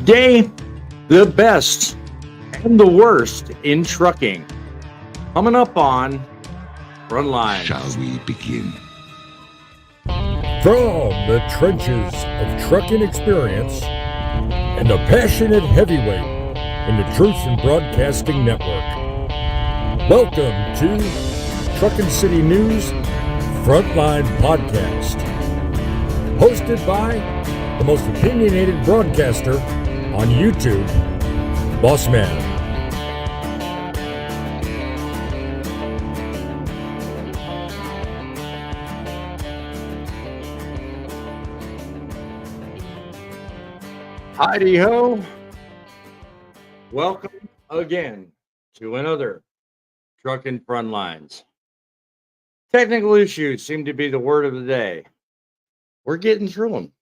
Today, the best and the worst in trucking. Coming up on Frontlines. Shall we begin? From the trenches of trucking experience and the passionate heavyweight in the Truth in Broadcasting Network. Welcome to Truckin City News Frontline Podcast. Hosted by the most opinionated broadcaster on YouTube, Boss Man. Heidi ho! Welcome again to another Truckin' Frontlines. Technical issues seem to be the word of the day. We're getting through them.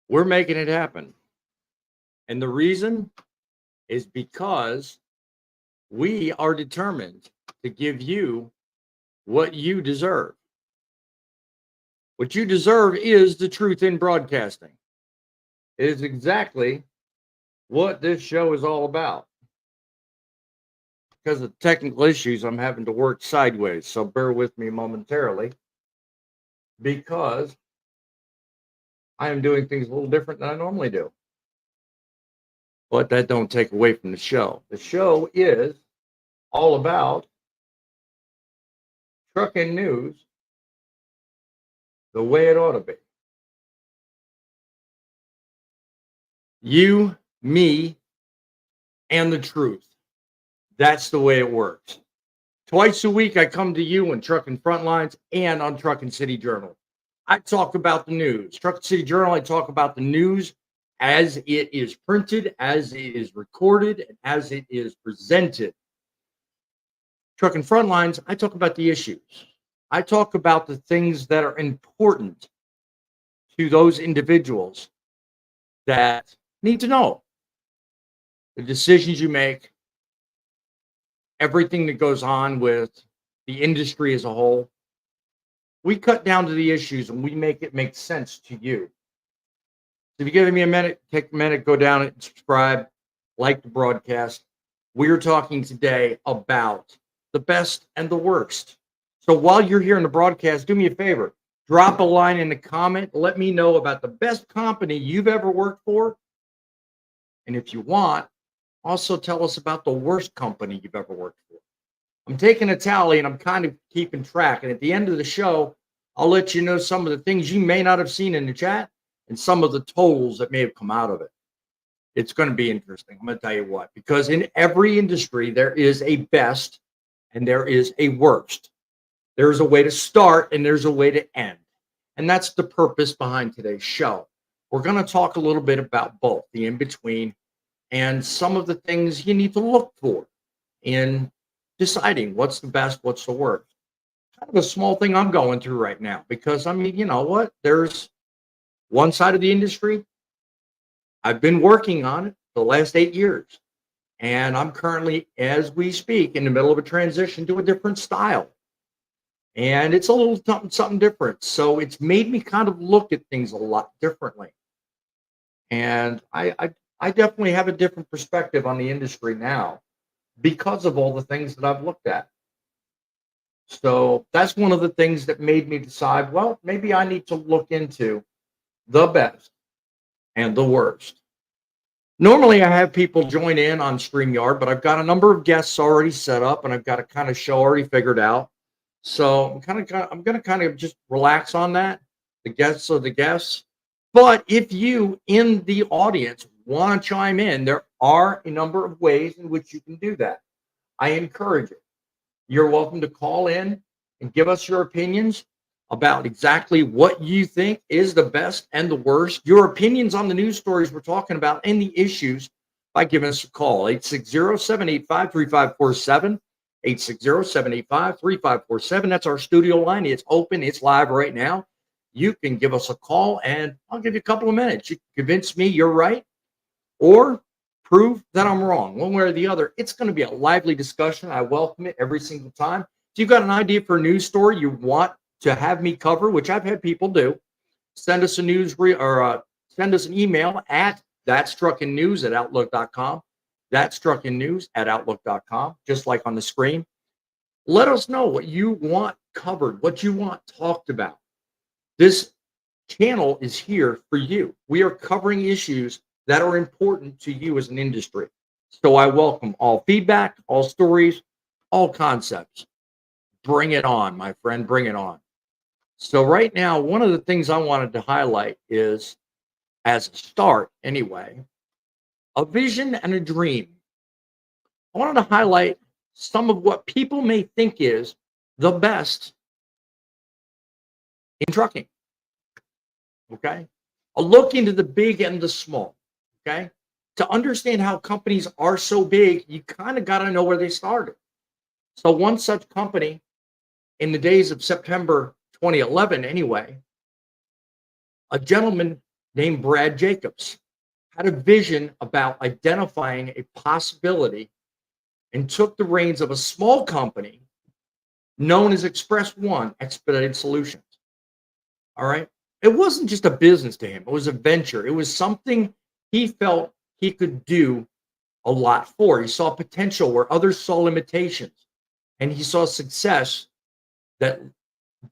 We're making it happen. And the reason is because we are determined to give you what you deserve. What you deserve is the truth in broadcasting. It is exactly what this show is all about. Because of technical issues, I'm having to work sideways, so bear with me momentarily, because I am doing things a little different than I normally do. But that don't take away from the show. The show is all about trucking news the way it ought to be. You, me, and the truth. That's the way it works. Twice a week, I come to you on Truckin' Frontlines and on Truckin City Journal. I talk about the news. Truckin City Journal, I talk about the news as it is printed, as it is recorded, and as it is presented. Truckin' Frontlines, I talk about the issues. I talk about the things that are important to those individuals that need to know. The decisions you make, everything that goes on with the industry as a whole. We cut down to the issues and we make it make sense to you. If you give me a minute, take a minute, go down and subscribe, like the broadcast. We're talking today about the best and the worst. So while you're here in the broadcast, do me a favor. Drop a line in the comment. Let me know about the best company you've ever worked for. And if you want, also tell us about the worst company you've ever worked for. I'm taking a tally and I'm kind of keeping track. And at the end of the show, I'll let you know some of the things you may not have seen in the chat and some of the totals that may have come out of it. It's going to be interesting. I'm going to tell you what, because in every industry, there is a best and there is a worst. There's a way to start and there's a way to end. And that's the purpose behind today's show. We're going to talk a little bit about both, the in-between and some of the things you need to look for in deciding what's the best, what's the worst. Kind of a small thing I'm going through right now because, I mean, you know what? There's one side of the industry. I've been working on it for the last 8 years. And I'm currently, as we speak, in the middle of a transition to a different style. And it's a little something different. So it's made me kind of look at things a lot differently. And I definitely have a different perspective on the industry now because of all the things that I've looked at. So that's one of the things that made me decide, well, maybe I need to look into the best and the worst. Normally, I have people join in on StreamYard, but I've got a number of guests already set up, and I've got a kind of show already figured out. So I'm going to kind of just relax on that. The guests are the guests. But if you in the audience want to chime in, there are a number of ways in which you can do that. I encourage it. You're welcome to call in and give us your opinions about exactly what you think is the best and the worst. Your opinions on the news stories we're talking about and the issues by giving us a call. 860-785-3547. 860-785-3547. That's our studio line. It's open. It's live right now. You can give us a call, and I'll give you a couple of minutes. You can convince me you're right or prove that I'm wrong. One way or the other, it's going to be a lively discussion. I welcome it every single time. If you've got an idea for a news story you want to have me cover, which I've had people do, send us a send us an email at That's Truckin News at Outlook.com. That's Truckin News at Outlook.com, just like on the screen. Let us know what you want covered, what you want talked about. This channel is here for you. We are covering issues that are important to you as an industry. So I welcome all feedback, all stories, all concepts. Bring it on, my friend, bring it on. So right now, one of the things I wanted to highlight is, as a start anyway, a vision and a dream. I wanted to highlight some of what people may think is the best in trucking. Okay. A look into the big and the small. Okay. To understand how companies are so big, you kind of got to know where they started. So, one such company in the days of September 2011, anyway, a gentleman named Brad Jacobs had a vision about identifying a possibility and took the reins of a small company known as Express One Expedited Solutions. All right. It wasn't just a business to him, it was a venture. It was something he felt he could do a lot for. He saw potential where others saw limitations, and he saw success that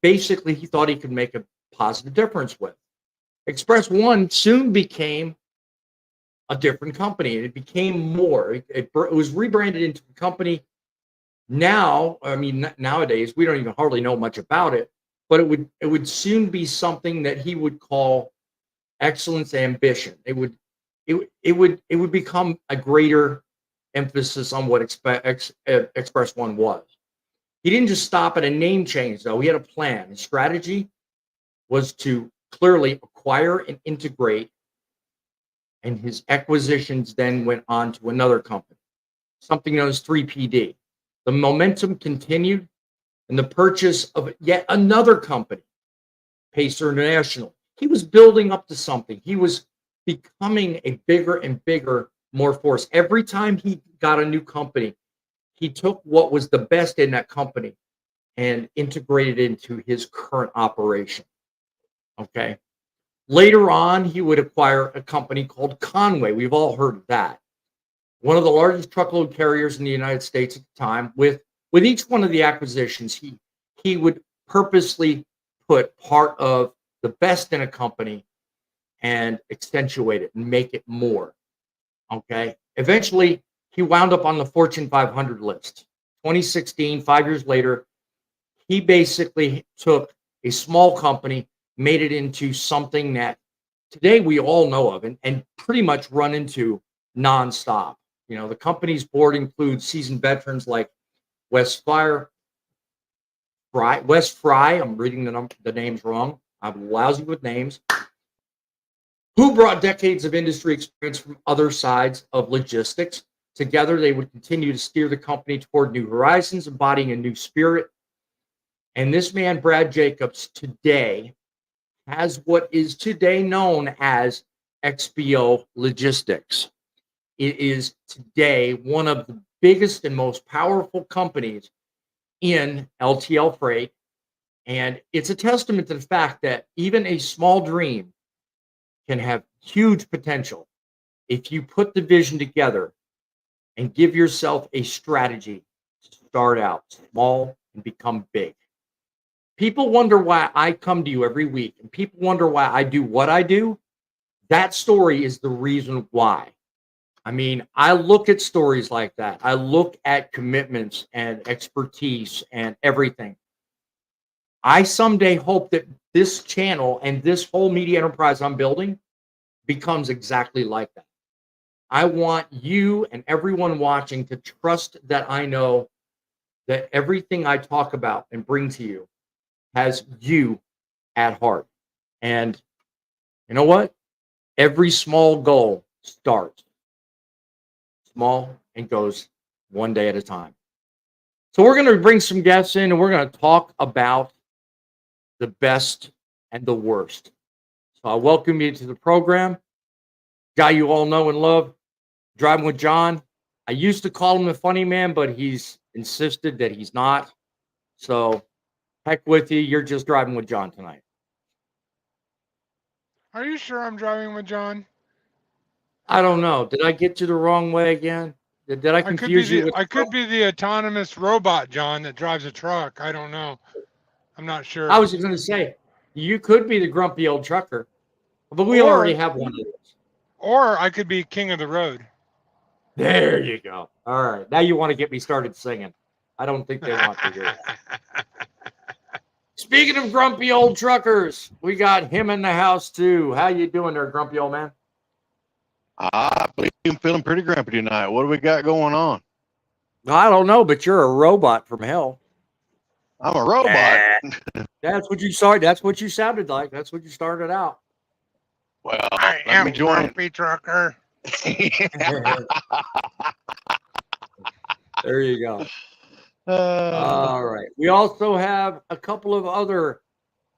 basically he thought he could make a positive difference with. Express One soon became a different company. It became more. It was rebranded into a company. Now, I mean, nowadays we don't even hardly know much about it, but it would soon be something that he would call excellence ambition. It would become a greater emphasis on what Express One was. He didn't just stop at a name change, though. He had a plan. His strategy was to clearly acquire and integrate, and his acquisitions then went on to another company, something known as 3PD. The momentum continued, and the purchase of yet another company, Pacer International. He was building up to something. He was becoming a bigger and bigger, more force. Every time he got a new company, he took what was the best in that company and integrated into his current operation. Okay. Later on, he would acquire a company called Conway. We've all heard of that. One of the largest truckload carriers in the United States at the time. With each one of the acquisitions, he would purposely put part of the best in a company and accentuate it and make it more. Okay. Eventually, he wound up on the Fortune 500 list. 2016, 5 years later, he basically took a small company, made it into something that today we all know of and pretty much run into nonstop. You know, the company's board includes seasoned veterans like Wes Fry. I'm reading the names wrong. I'm lousy with names. Who brought decades of industry experience from other sides of logistics. Together, they would continue to steer the company toward new horizons, embodying a new spirit. And this man, Brad Jacobs, today has what is today known as XPO Logistics. It is today one of the biggest and most powerful companies in LTL freight. And it's a testament to the fact that even a small dream can have huge potential if you put the vision together and give yourself a strategy to start out small and become big. People wonder why I come to you every week, and people wonder why I do what I do. That story is the reason why. I mean, I look at stories like that. I look at commitments and expertise and everything. I someday hope that this channel and this whole media enterprise I'm building becomes exactly like that. I want you and everyone watching to trust that I know that everything I talk about and bring to you has you at heart. And you know what? Every small goal starts small and goes one day at a time. So we're going to bring some guests in and we're going to talk about the best and the worst. So I welcome you to the program. Guy you all know and love, Driving with John. I used to call him the funny man, but he's insisted that he's not. So heck with you. You're just driving with John tonight. Are you sure I'm driving with John? I don't know. Did I get you the wrong way again? Did I confuse you with? I could be the autonomous robot, John, that drives a truck. I don't know. I'm not sure. I was just going to say, you could be the grumpy old trucker, but we already have one of those. Or I could be king of the road. There you go. All right. Now you want to get me started singing. I don't think they want to hear that. Speaking of grumpy old truckers, we got him in the house too. How you doing there, grumpy old man? I believe I'm feeling pretty grumpy tonight. What do we got going on? I don't know, but you're a robot from hell. I'm a robot. That's what you started. That's what you sounded like. That's what you started out. Well, I let me am join. grumpy trucker. There you go. All right. We also have a couple of other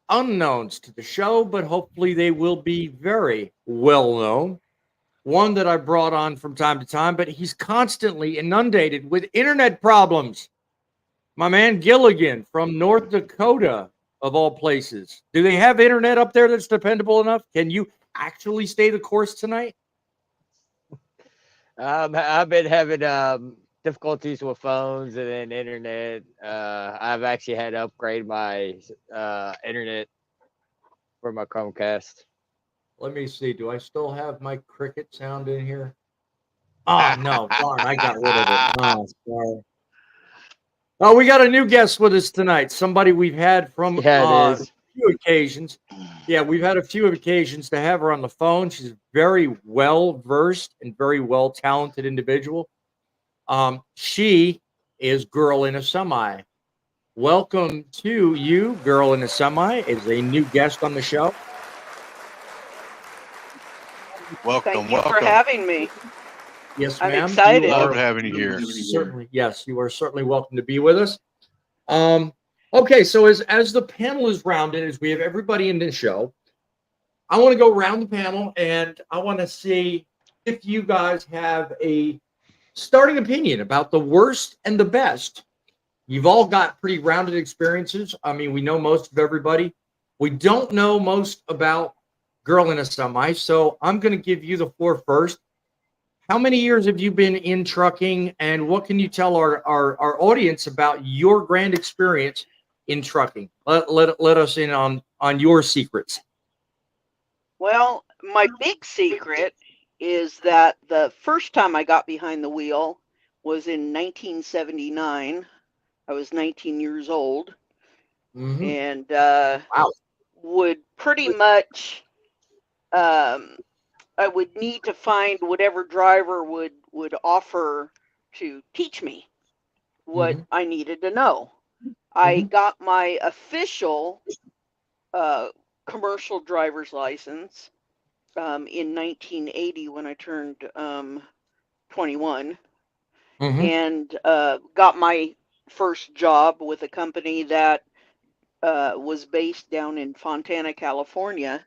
unknowns to the show, but hopefully they will be very well known. One that I brought on from time to time, but he's constantly inundated with internet problems. My man Gilligan from North Dakota, of all places. Do they have internet up there that's dependable enough? Can you actually stay the course tonight? I've been having difficulties with phones and then internet. I've actually had to upgrade my internet for my Chromecast. Let me see. Do I still have my cricket sound in here? Oh, no. Darn, I got rid of it. Oh, sorry. Oh, we got a new guest with us tonight. Somebody we've had from a few occasions. Yeah, we've had a few occasions to have her on the phone. She's a very well-versed and very well-talented individual. She is Girl in a Semi. Welcome to you, Girl in a Semi, is a new guest on the show. Welcome, Thank you for having me. Yes, I'm ma'am. excited. Love having you here. Certainly, yes, you are certainly welcome to be with us. Okay, so as the panel is rounded, as we have everybody in this show, I want to go around the panel and I want to see if you guys have a starting opinion about the worst and the best. You've all got pretty rounded experiences. I mean, we know most of everybody. We don't know most about Girl in a Semi, so I'm going to give you the floor first. How many years have you been in trucking, and what can you tell our audience about your grand experience in trucking? Let us in on your secrets. Well, my big secret is that the first time I got behind the wheel was in 1979. I was 19 years old, and wow. would pretty much I would need to find whatever driver would offer to teach me what I needed to know. I got my official commercial driver's license in 1980 when I turned 21, and got my first job with a company that was based down in Fontana, California,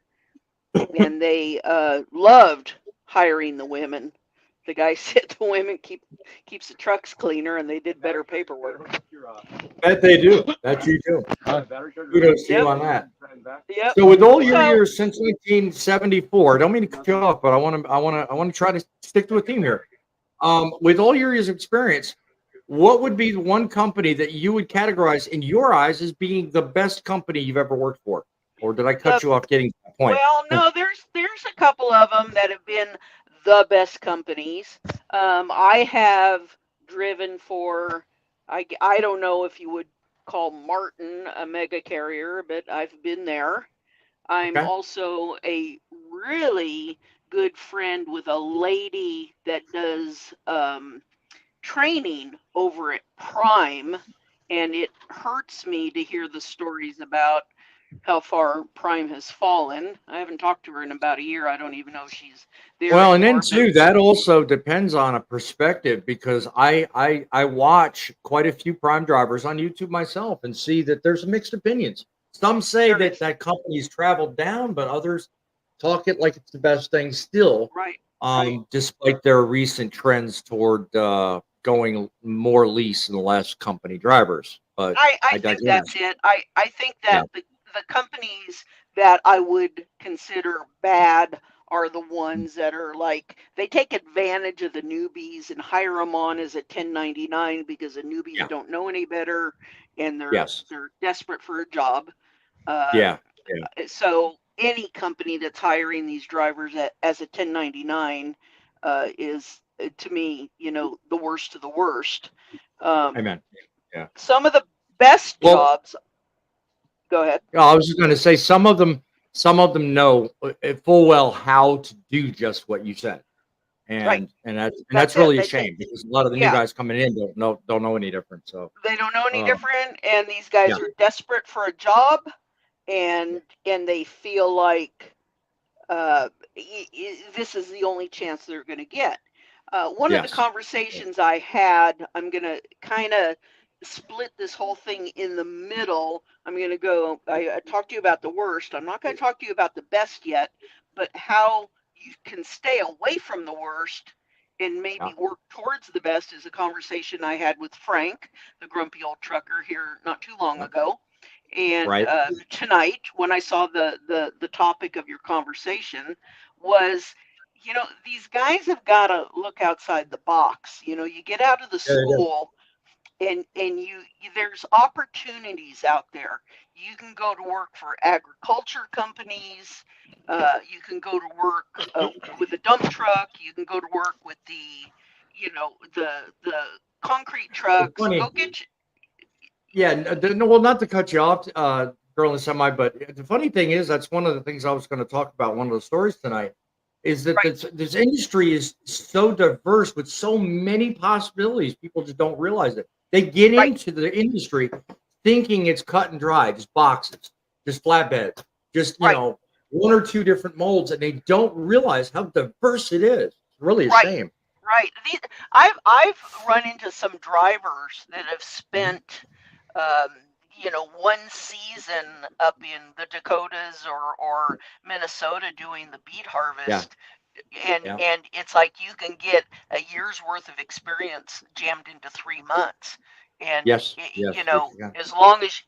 and they loved hiring the women. The guy said the women keeps the trucks cleaner, and they did better paperwork. That they do. That you do. Kudos to you on that. Yep. So with all your years since 1974, I don't mean to cut you off, but I want to try to stick to a theme here. With all your years of experience, what would be the one company that you would categorize in your eyes as being the best company you've ever worked for? Or did I cut you off getting to that point? Well, no, there's a couple of them that have been the best companies. I have driven for, I don't know if you would call Martin a mega carrier, but I've been there. I'm also a really good friend with a lady that does training over at Prime, and it hurts me to hear the stories about how far Prime has fallen. I haven't talked to her in about a year. I don't even know if she's there. Well, and then too, that also depends on a perspective, because I watch quite a few Prime drivers on YouTube myself and see that there's mixed opinions. Some say that company's traveled down, but others talk it like it's the best thing still. Right. Despite their recent trends toward going more lease and less company drivers. But I think that's it. I think that the companies that I would consider bad are the ones that are like, they take advantage of the newbies and hire them on as a 1099 because the newbies Yeah. don't know any better and Yes. they're desperate for a job. Yeah. So any company that's hiring these drivers as a 1099 is, to me, the worst of the worst. Amen. Yeah. Some of the best Well, jobs. Go ahead. I was just going to say some of them know full well how to do just what you said, Right. and that's That's really a it. shame because a lot of the new Yeah. guys coming in don't know any different. So They don't know any Um, different, and these guys yeah. are desperate for a job, and they feel like this is the only chance they're going to get. One of the Yes. conversations I had, I'm going to kind of split this whole thing in the middle. I'm going to go, I talked to you about the worst. I'm not going to talk to you about the best yet, but how you can stay away from the worst and maybe work towards the best is a conversation I had with Frank, the grumpy old trucker, here not too long ago. And Right. tonight, when I saw the topic of your conversation, was, these guys have got to look outside the box. You get out of the Yeah, they do. school, and there's opportunities out there. You can go to work for agriculture companies. You can go to work with a dump truck. You can go to work with the concrete trucks. funny. Go get you. Yeah, no, well, not to cut you off, girl in the semi, but the funny thing is that's one of the things I was going to talk about. One of the stories tonight is that Right. this industry is so diverse with so many possibilities. People just don't realize it. They get Right. into the industry thinking it's cut and dry, just boxes, just flatbeds, just Right. one or two different molds, and they don't realize how diverse it is. It's really a Right. shame. Right. I've run into some drivers that have spent, one season up in the Dakotas or Minnesota doing the beet harvest. And Yeah. and it's like you can get a year's worth of experience jammed into 3 months. And Yes. Yes. as long as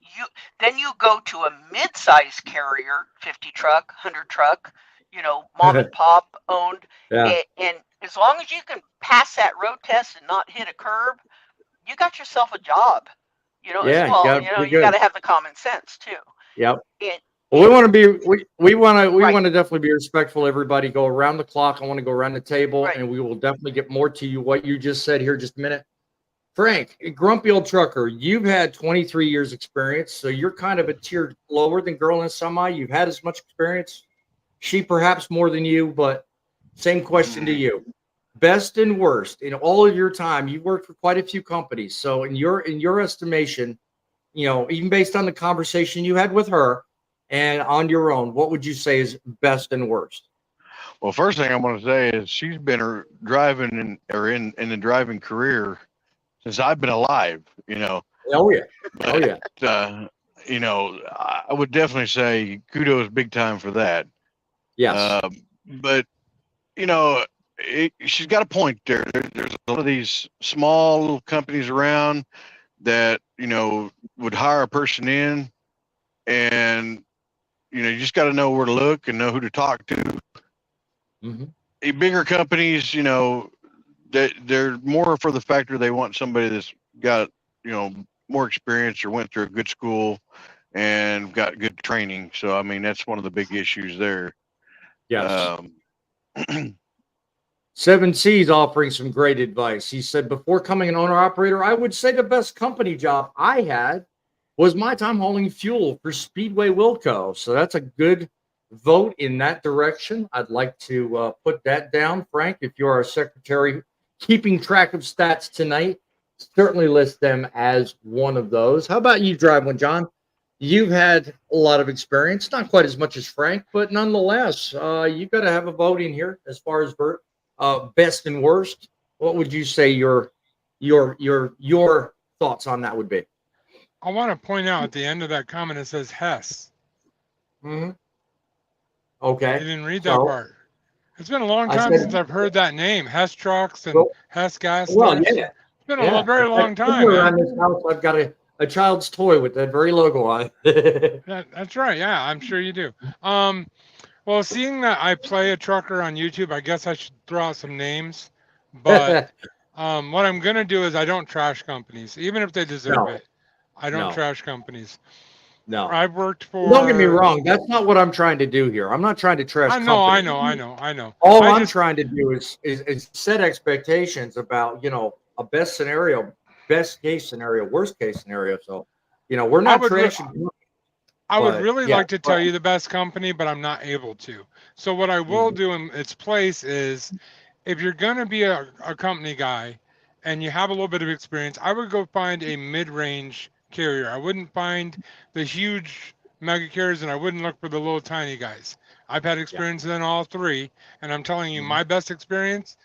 then you go to a mid-size carrier, 50 truck, 100 truck, mom and pop owned, Yeah. and as long as you can pass that road test and not hit a curb, you got yourself a job. Yeah, as well. You got to have the common sense too. Yep. And, Well, we want to be we want to Right. definitely be respectful. Everybody, go around the clock. I want to go around the table, Right. and we will definitely get more to you. What you just said here, just a minute, Frank, grumpy old trucker. You've had 23 years experience, so you're kind of a tier lower than girl in semi. You've had as much experience. She perhaps more than you, but same question to you. Best and worst in all of your time. You've worked for quite a few companies, so in your estimation, even based on the conversation you had with her and on your own, what would you say is best and worst? Well, first thing I want to say is she's been driving in the driving career since I've been alive. Oh yeah, oh yeah. I would definitely say kudos big time for that. Yes. But she's got a point there. There's a lot of these small little companies around that would hire a person in, and you just got to know where to look and know who to talk to. Mm-hmm. Bigger companies, they're more for the factor they want somebody that's got more experience or went through a good school and got good training. So I mean that's one of the big issues there. Yes. 7C's offering some great advice. He said, before coming an owner operator, I would say the best company job I had was my time hauling fuel for Speedway Wilco. So that's a good vote in that direction. I'd like to put that down. Frank, if you're our secretary keeping track of stats tonight, certainly list them as one of those. How about you drive one, John? You've had a lot of experience, not quite as much as Frank, but nonetheless, you've got to have a vote in here as far as best and worst. What would you say your thoughts on that would be? I want to point out at the end of that comment it says Hess. Mm-hmm. You Okay. didn't read that part. It's been a long time since I've heard that name, Hess Trucks and Hess Gas. Well, yeah. It's been a very long time. Around this house, I've got a child's toy with that very logo on it. That's right. Yeah, I'm sure you do. Well, seeing that I play a trucker on YouTube, I guess I should throw out some names. But what I'm gonna do is I don't trash companies, even if they deserve No. it. I don't No. trash companies. No. I've worked for. Don't get me wrong. That's not what I'm trying to do here. I'm not trying to trash I know. companies. All I I'm just, trying to do is set expectations about, a best scenario, best case scenario, worst case scenario. So, we're I not would, re- trashing. I would But really yeah, like to tell you the best company, but I'm not able to. So what I will do in its place is, if you're gonna be a company guy, and you have a little bit of experience, I would go find a mid-range carrier. I wouldn't find the huge mega carriers, and I wouldn't look for the little tiny guys. I've had experience in all three, and I'm telling you, my best experience,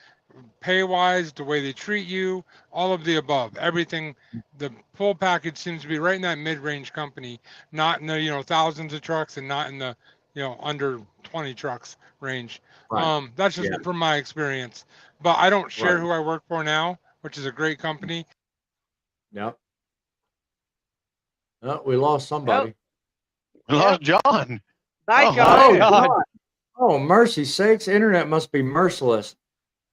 pay wise, the way they treat you, all of the above, everything, the full package seems to be right in that mid-range company, not in the thousands of trucks and not in the under 20 trucks range. right. That's just Yeah. from my experience, but I don't share Right. who I work for now, which is a great company. Yep. Oh, we lost somebody. We lost John. Bye, Oh, John. Oh, man. God. Oh, mercy sakes. Internet must be merciless.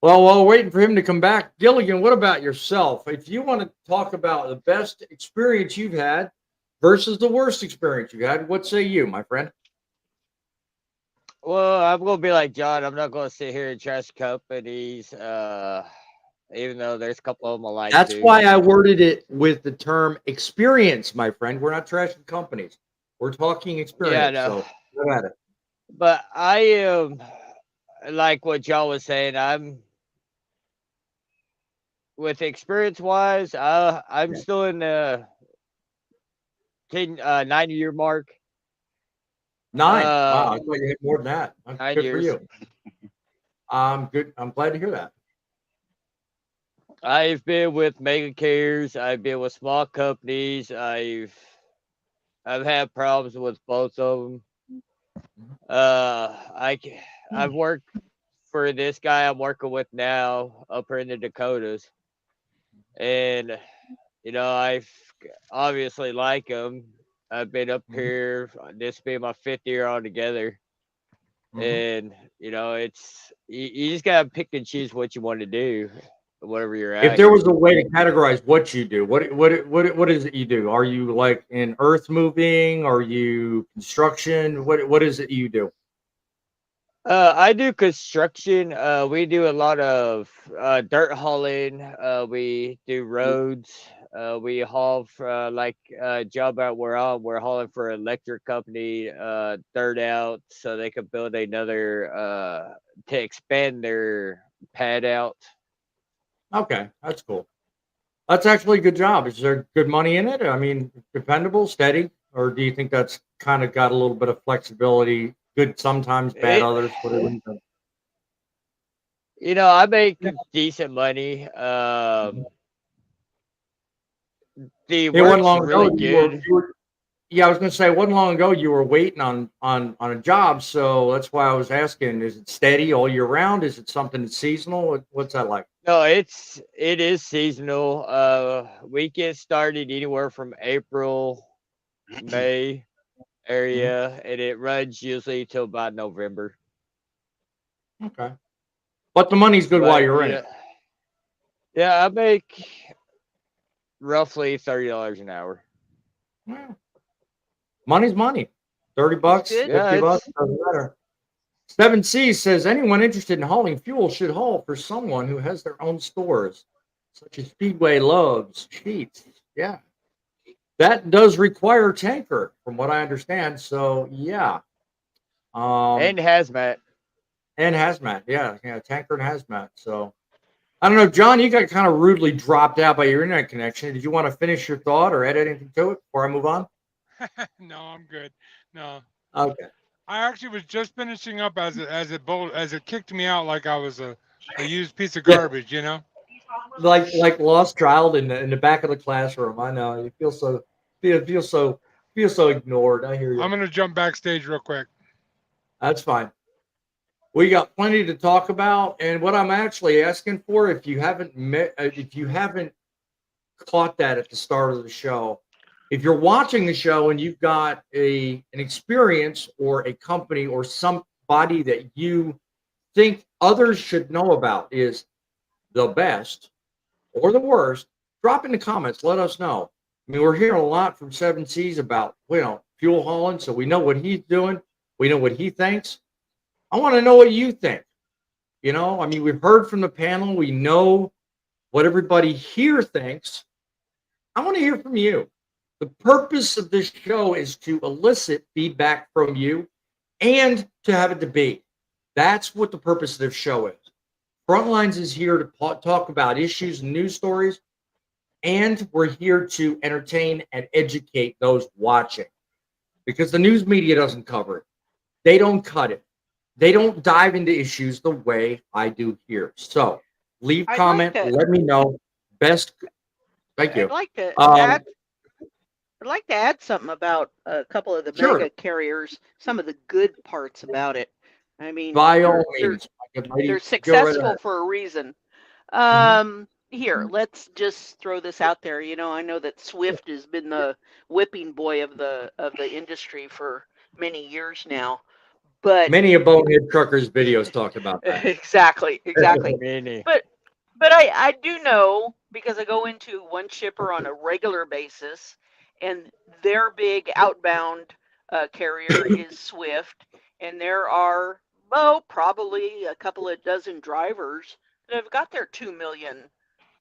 Well, while waiting for him to come back, Gilligan, what about yourself? If you want to talk about the best experience you've had versus the worst experience you had, what say you, my friend? Well, I'm gonna be like John. I'm not gonna sit here and trash companies. Even though there's a couple of them I like. That's to. why I worded it with the term experience, my friend. We're not trashing companies. We're talking experience. Yeah, no. So go at it. But I am like what John was saying. I'm with experience wise. I'm still in the 9-year mark. 9. Wow, I thought you had more than that. 9 Good years. for you. Good. I'm glad to hear that. I've been with mega carriers. I've been with small companies. I've had problems with both of them. I've worked for this guy I'm working with now up here in the Dakotas, and I've obviously like him. I've been up here. This being my 5th year altogether, and it's you just gotta pick and choose what you want to do, whatever you're at. If there was a way to categorize what you do, what is it you do? Are you like in earth moving? Are you construction? What is it you do? I do construction. We do a lot of dirt hauling. We do roads. We haul for job out we're hauling for an electric company dirt out so they could build another to expand their pad out. Okay, that's cool. That's actually a good job. Is there good money in it? I mean, dependable, steady, or do you think that's kind of got a little bit of flexibility? Good sometimes, bad others. Whatever. I make decent money. The It wasn't work's long really ago. good. Yeah, I was going to say, it wasn't long ago you were waiting on a job, so that's why I was asking: is it steady all year round? Is it something that's seasonal? What's that like? No, it is seasonal. We get started anywhere from April, May area, and it runs usually till about November. Okay, but the money's good while you're in it. Yeah, I make roughly $30 an hour. Yeah. Money's money. $30, Good. $50 doesn't matter. 7C says anyone interested in hauling fuel should haul for someone who has their own stores, such as Speedway, Loves, Sheets. Yeah, that does require a tanker, from what I understand. So yeah, And hazmat. and hazmat. Yeah, tanker and hazmat. So I don't know, John. You got kind of rudely dropped out by your internet connection. Did you want to finish your thought or add anything to it before I move on? No, I'm good. No. Okay. I actually was just finishing up as it kicked me out like I was a used piece of garbage, Like lost child in the back of the classroom. I know you feel so ignored. I hear you. I'm gonna jump backstage real quick. That's fine. We got plenty to talk about, and what I'm actually asking for, if you haven't caught that at the start of the show, if you're watching the show and you've got an experience or a company or some body that you think others should know about is the best or the worst, drop in the comments. Let us know. I mean, we're hearing a lot from 7Cs about, fuel hauling, so we know what he's doing. We know what he thinks. I want to know what you think. I mean, we've heard from the panel. We know what everybody here thinks. I want to hear from you. The purpose of this show is to elicit feedback from you and to have a debate. That's what the purpose of this show is. Frontlines is here to talk about issues and news stories, and we're here to entertain and educate those watching, because the news media doesn't cover it. They don't cut it. They don't dive into issues the way I do here. So leave comment, let me know. Thank you. I'd like to Um, add something about a couple of the Sure. mega carriers, some of the good parts about it. I mean, by all they're, means, they're go right successful ahead. for a reason. Here, let's just throw this out there. I know that Swift has been the whipping boy of the industry for many years now. But Many a Bonehead Truckers videos talked about that. exactly. Many. But I do know, because I go into one shipper on a regular basis, and their big outbound carrier is Swift, and there are probably a couple of dozen drivers that have got their 2 million,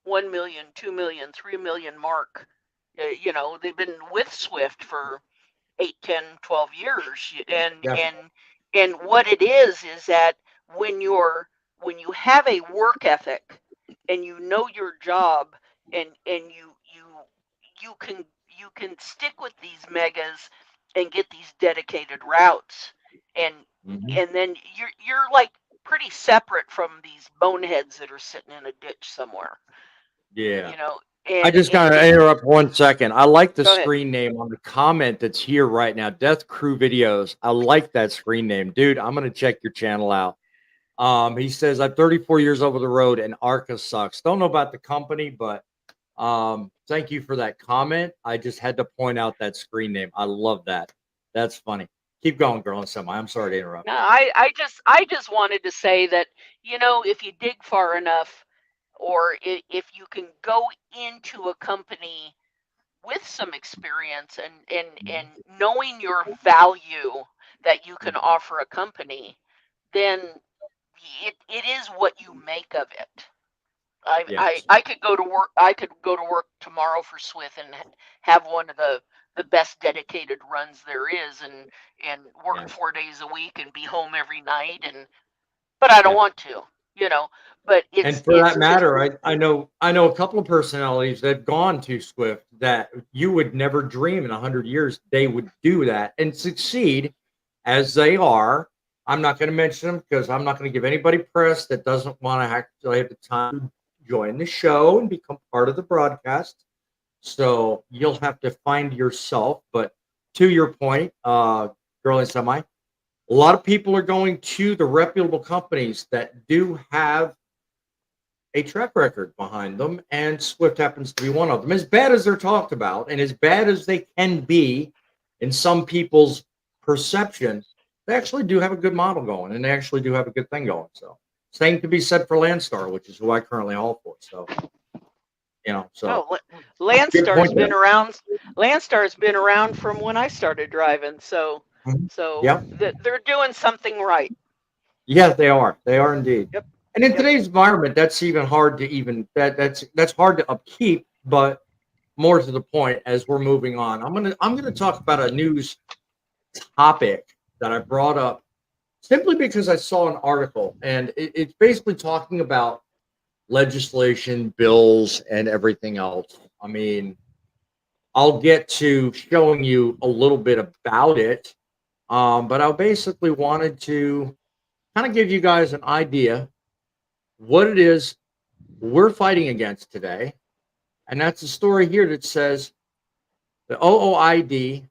1 million, 2 million, 3 million mark. They've been with Swift for 8, 10, 12 years, and Yeah. what it is that when you have a work ethic and you know your job, and you can stick with these megas and get these dedicated routes, and Mhm. then you're like pretty separate from these boneheads that are sitting in a ditch somewhere. Yeah. And I just gotta interrupt 1 second. I like the Go ahead. screen name on the comment that's here right now. Death Crew Videos. I like that screen name, dude. I'm gonna check your channel out. He says I'm 34 years over the road and ARCA sucks. Don't know about the company, but thank you for that comment. I just had to point out that screen name. I love that. That's funny. Keep going, girl and semi. I'm sorry to interrupt. No, I just wanted to say that, if you dig far enough, or if you can go into a company with some experience, and knowing your value that you can offer a company, then it is what you make of it. Yes. I could go to work. I could go to work tomorrow for Swift and have one of the best dedicated runs there is, and work Yeah. 4 days a week and be home every night, but I don't Yeah. want to, but And it's for that just matter, I know a couple of personalities that have gone to Swift that you would never dream in 100 years they would do that and succeed as they are. I'm not going to mention them because I'm not going to give anybody press that doesn't want to actually have the time to join the show and become part of the broadcast. So you'll have to find yourself. But to your point, girl and semi, a lot of people are going to the reputable companies that do have a track record behind them, and Swift happens to be one of them. As bad as they're talked about, and as bad as they can be in some people's perception, they actually do have a good model going, and they actually do have a good thing going. So, same could be said for Landstar, which is who I currently haul for. So, Landstar's point been there. around. Landstar's been around from when I started driving. So Yeah, they're doing something right. yeah, they are. They are indeed. Yep. And in Yep. today's environment, that's even hard to that's hard to upkeep. But more to the point, as we're moving on, I'm gonna talk about a news topic that I brought up simply because I saw an article, and it's basically talking about legislation, bills, and everything else. I mean, I'll get to showing you a little bit about it, but I basically wanted to kind of give you guys an idea what it is we're fighting against today, and that's a story here that says the OOIDA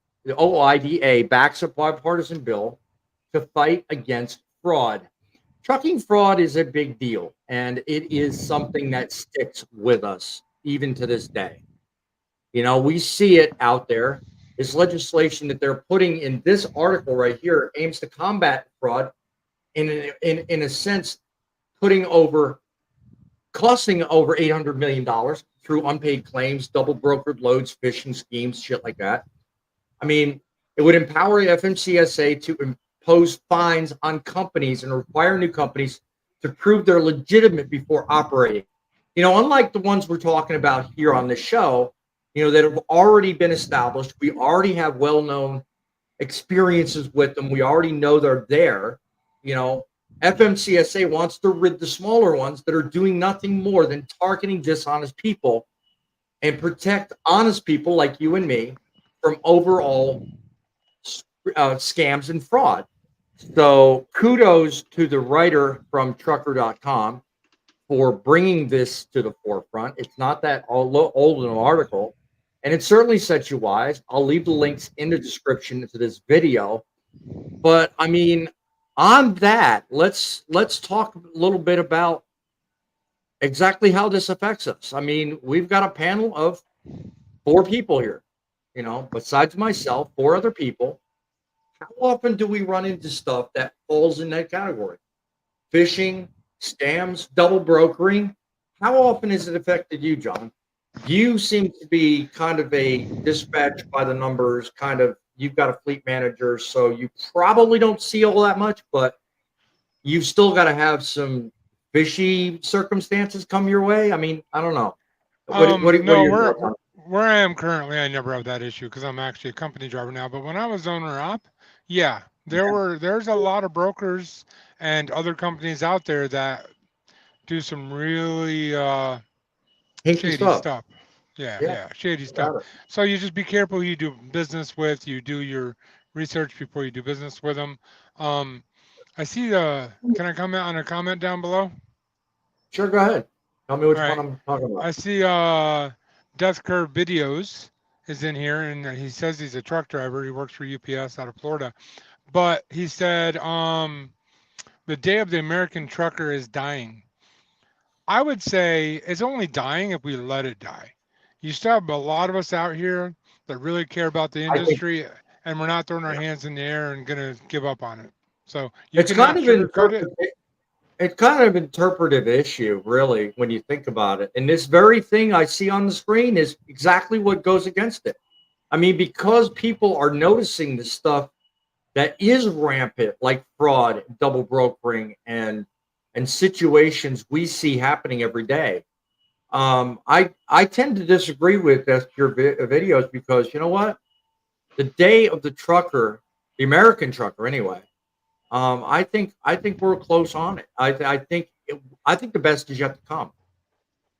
backs a bipartisan bill to fight against fraud. Trucking fraud is a big deal, and it is something that sticks with us even to this day. We see it out there. This legislation that they're putting in this article right here aims to combat fraud in a sense, costing over $800 million through unpaid claims, double brokered loads, phishing schemes, shit like that. I mean, it would empower the FMCSA to impose fines on companies and require new companies to prove they're legitimate before operating. Unlike the ones we're talking about here on the show, that have already been established. We already have well-known experiences with them. We already know they're there. FMCSA wants to rid the smaller ones that are doing nothing more than targeting dishonest people and protect honest people like you and me from overall scams and fraud. So kudos to the writer from trucker.com for bringing this to the forefront. It's not that old an article, and it certainly sets you wise. I'll leave the links in the description to this video. But I mean, on that, let's talk a little bit about exactly how this affects us. I mean, we've got a panel of 4 people here, besides myself, 4 other people. How often do we run into stuff that falls in that category? Phishing, scams, double brokering. How often has it affected you, John? You seem to be kind of a dispatch by the numbers, kind of, you've got a fleet manager, so you probably don't see all that much, but you've still got to have some fishy circumstances come your way. I mean, I don't know. What are your thoughts on it? Where I am currently, I never have that issue because I'm actually a company driver now. But when I was owner op, yeah, there's a lot of brokers and other companies out there that do some really shady stuff. Yeah, shady stuff. So you just be careful who you do business with. You do your research before you do business with them. I see can I comment on a comment down below? Sure, go ahead. Tell me which one I'm talking about. I see Death Curve Videos is in here, and he says he's a truck driver. He works for UPS out of Florida. But he said the day of the American trucker is dying. I would say it's only dying if we let it die. You still have a lot of us out here that really care about the industry, and we're not throwing our hands in the air and going to give up on it. So it's kind of it's kind of an interpretive issue, really, when you think about it. And this very thing I see on the screen is exactly what goes against it. I mean, because people are noticing the stuff that is rampant, like fraud, double brokering, and situations we see happening every day. I tend to disagree with your videos because you know what? The day of the trucker, the American trucker, anyway. I think we're close on it. I think the best is yet to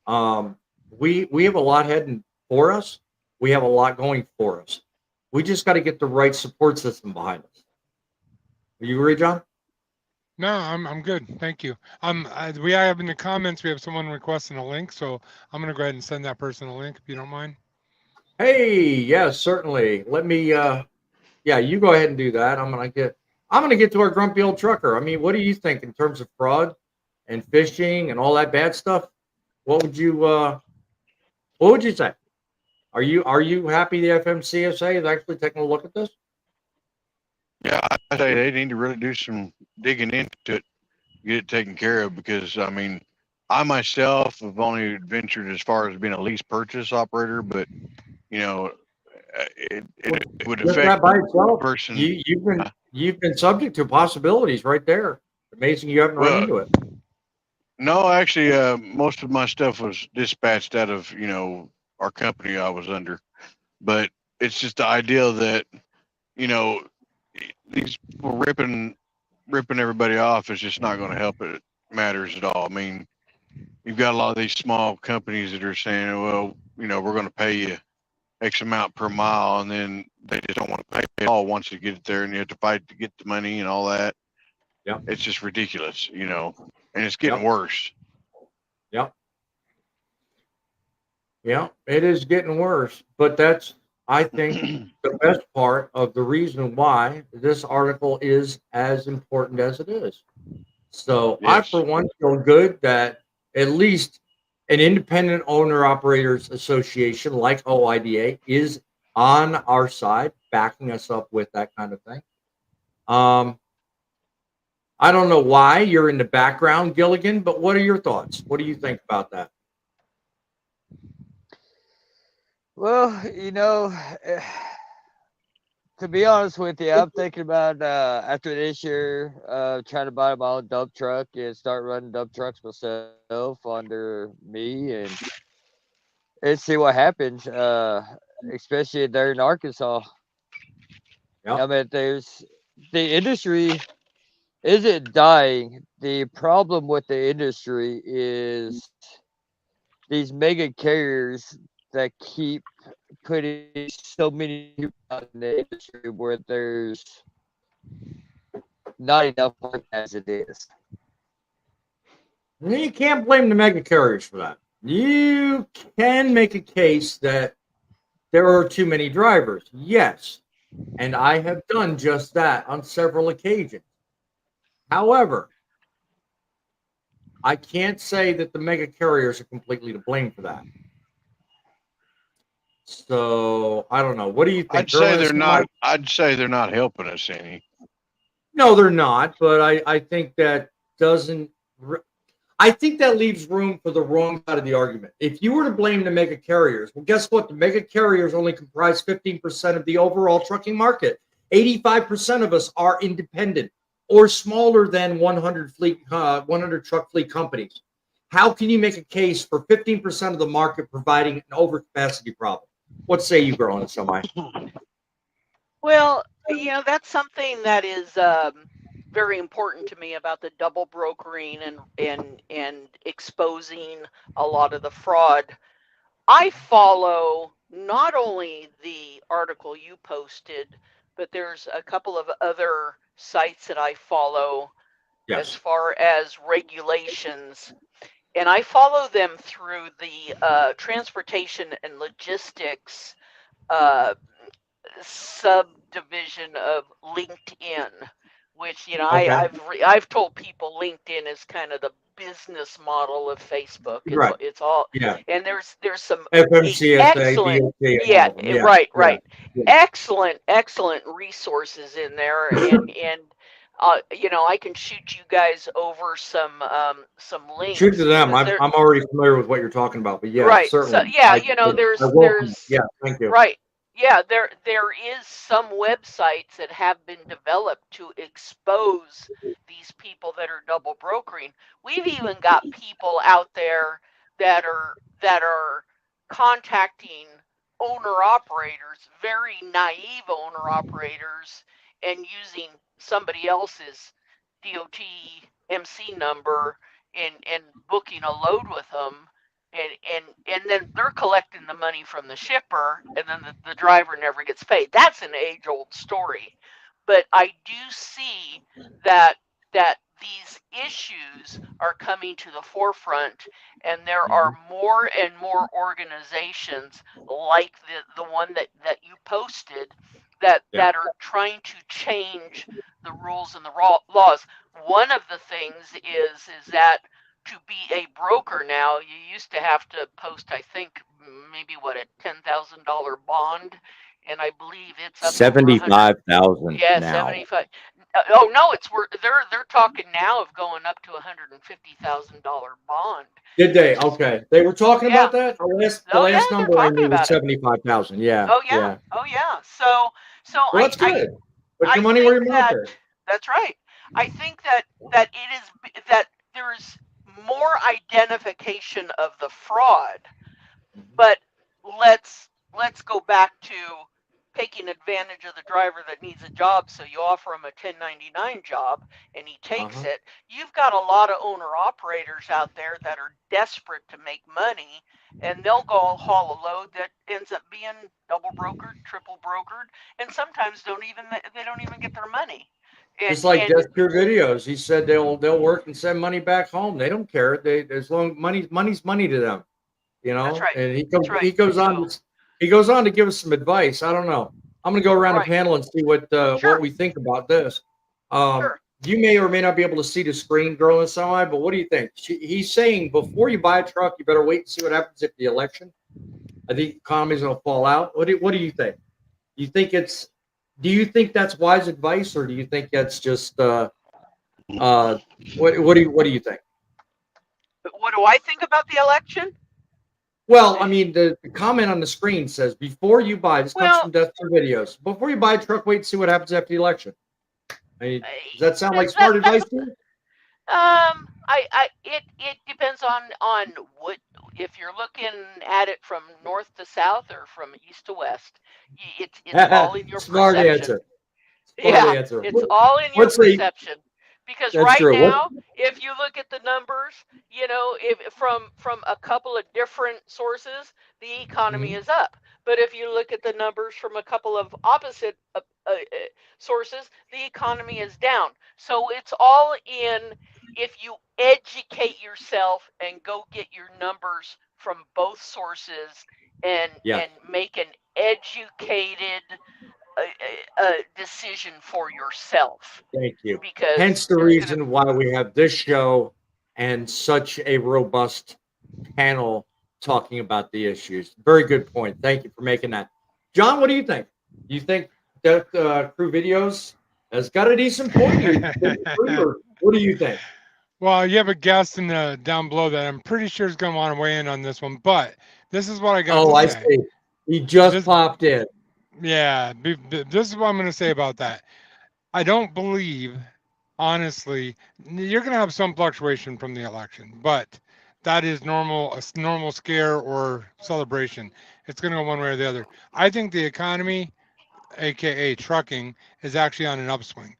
come. We have a lot heading for us. We have a lot going for us. We just got to get the right support system behind us. Do you agree, John? No, I'm good. Thank you. We have in the comments, we have someone requesting a link, so I'm gonna go ahead and send that person a link if you don't mind. Hey, yes, certainly. Let me yeah, you go ahead and do that. I'm gonna get to our grumpy old trucker. I mean, what do you think in terms of fraud and phishing and all that bad stuff? What would you say? Are you happy the FMCSA is actually taking a look at this? Yeah, I say they need to really do some digging into it, get it taken care of, because I mean, I myself have only ventured as far as being a lease purchase operator, but it would Just affect that by itself, the person. You've been subject to possibilities right there. Amazing you haven't run into it. No, actually, most of my stuff was dispatched out of our company I was under, but it's just the idea that these people ripping everybody off is just not going to help it matters at all. I mean, you've got a lot of these small companies that are saying, well, we're going to pay you X amount per mile, and then they just don't want to pay it all once you get it there, and you have to fight to get the money and all that. Yeah, it's just ridiculous, and it's getting worse. Yeah, it is getting worse, but that's, I think, the best part of the reason why this article is as important as it is. So I, for one, feel good that at least an independent owner operators association like OOIDA is on our side, backing us up with that kind of thing. I don't know why you're in the background, Gilligan, but what are your thoughts? What do you think about that? Well, to be honest with you, I'm thinking about after this year, trying to buy my own dump truck and start running dump trucks myself under me and see what happens. Especially there in Arkansas. Yep. I mean, the industry isn't dying. The problem with the industry is these mega carriers that keep putting so many people out in the industry where there's not enough work as it is. You can't blame the mega carriers for that. You can make a case that there are too many drivers. Yes. And I have done just that on several occasions. However, I can't say that the mega carriers are completely to blame for that. So I don't know. What do you think? I'd say they're Ernest, not. Mike? I'd say they're not helping us any. No, they're not. But I think that doesn't. I think that leaves room for the wrong side of the argument. If you were to blame the mega carriers, well, guess what? The mega carriers only comprise 15% of the overall trucking market. 85% of us are independent or smaller than 100 truck fleet companies. How can you make a case for 15% of the market providing an overcapacity problem? What say you, girl, on somebody? Well, that's something that is very important to me about the double brokering and exposing a lot of the fraud. I follow not only the article you posted, but there's a couple of other sites that I follow as Yes. far as regulations. And I follow them through the transportation and logistics uh, subdivision of LinkedIn, which Okay. I've told people LinkedIn is kind of the business model of Facebook. Right. It's all, Yeah. and there's some FMCSA, excellent, DOT, and all yeah, of them. Yeah. right, Yeah. right, Yeah. excellent resources in there, and I can shoot you guys over some links Shoot to them. because I'm they're already familiar with what you're talking about, but yeah, right. So certainly. yeah, I welcome it. Yeah, thank you. right. Yeah, there is some websites that have been developed to expose these people that are double brokering. We've even got people out there that are contacting owner operators, very naive owner operators, and using somebody else's DOT MC number and booking a load with them, and then they're collecting the money from the shipper, and then the driver never gets paid. That's an age-old story. But I do see that these issues are coming to the forefront, and there are more and more organizations like the one that you posted that are trying to change the rules and the laws. One of the things is that to be a broker now, you used to have to post, I think, maybe a $10,000 bond, and I believe it's up over 75,000 yeah, now. 75. Oh no, they're talking now of going up to $150,000 bond. Did they? Okay. They were talking Yeah. about that? The last Oh yeah, they're number I talking knew was about it. 75,000. Yeah. Oh yeah. Yeah. Oh yeah. So Well, that's good. Put I your money where think your mouth that is. that's right. I think that it is that there's more identification of the fraud, but let's go back to taking advantage of the driver that needs a job. So you offer him a 1099 job and he takes it. You've got a lot of owner operators out there that are desperate to make money, and they'll go haul a load that ends up being double brokered, triple brokered, and sometimes they don't even get their money. Just like Death Pure Videos, he said they'll work and send money back home. They don't care. As long money's money to them, That's right. And That's right. he goes on to give us some advice. I don't know. I'm gonna go around the panel and see what we think about this. Sure. You may or may not be able to see the screen, girl inside, but what do you think? He's saying before you buy a truck, you better wait and see what happens if the election. I think the economy's gonna fall out. What do you think? Do you think that's wise advice, or do you think that's just What do you think? What do I think about the election? Well, I mean, the comment on the screen says, before you buy, this comes Well, from Death to Videos, before you buy a truck, wait and see what happens after the election. I mean, does that sound like smart advice to you? It depends on what, if you're looking at it from north to south or from east to west. It's all in your Smart perception. answer. Smart Yeah, answer. it's all in your What's the- perception. Because That's right true. now, if you look at the numbers, you know, if from a couple of different sources, the economy Mhm. is up. But if you look at the numbers from a couple of opposite sources, the economy is down. So it's all in, if you educate yourself and go get your numbers from both sources and Yeah. and make an educated decision for yourself. Thank you. Because Hence the there's reason why we have this show and such a robust panel talking about the issues. Very good point. Thank you for making that. John, what do you think? You think that Crew Videos has got a decent point here? Or what do you think? Well, you have a guest in the down below that I'm pretty sure is going to want to weigh in on this one, but this is what I got Oh, to I say. see. He just This- popped in. Yeah, this is what I'm going to say about that. I don't believe, honestly, you're going to have some fluctuation from the election, but that is normal, a normal scare or celebration. It's going to go one way or the other. I think the economy, aka trucking, is actually on an upswing.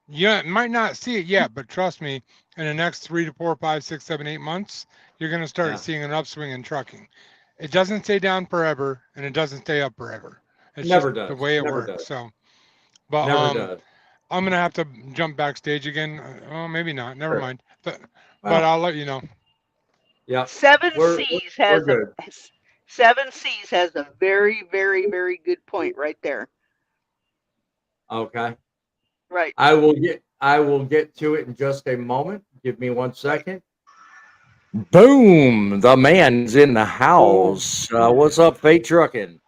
You might not see it yet, but trust me, in the next 3 to 4, 5, 6, 7, 8 months, you're going to start Yeah. seeing an upswing in trucking. It doesn't stay down forever, and it doesn't stay up forever. It's Never just the does. way it Never works. does. So, but Never does. I'm gonna have to jump backstage again. Oh, maybe not. Never Sure. mind. But Well, I'll let you know. yeah. Seven We're Seas has good. Seven Seas has a very, very, very good point right there. Okay. Right. I will get to it in just a moment. Give me 1 second. Boom! The man's in the house. What's up, Fate Truckin'?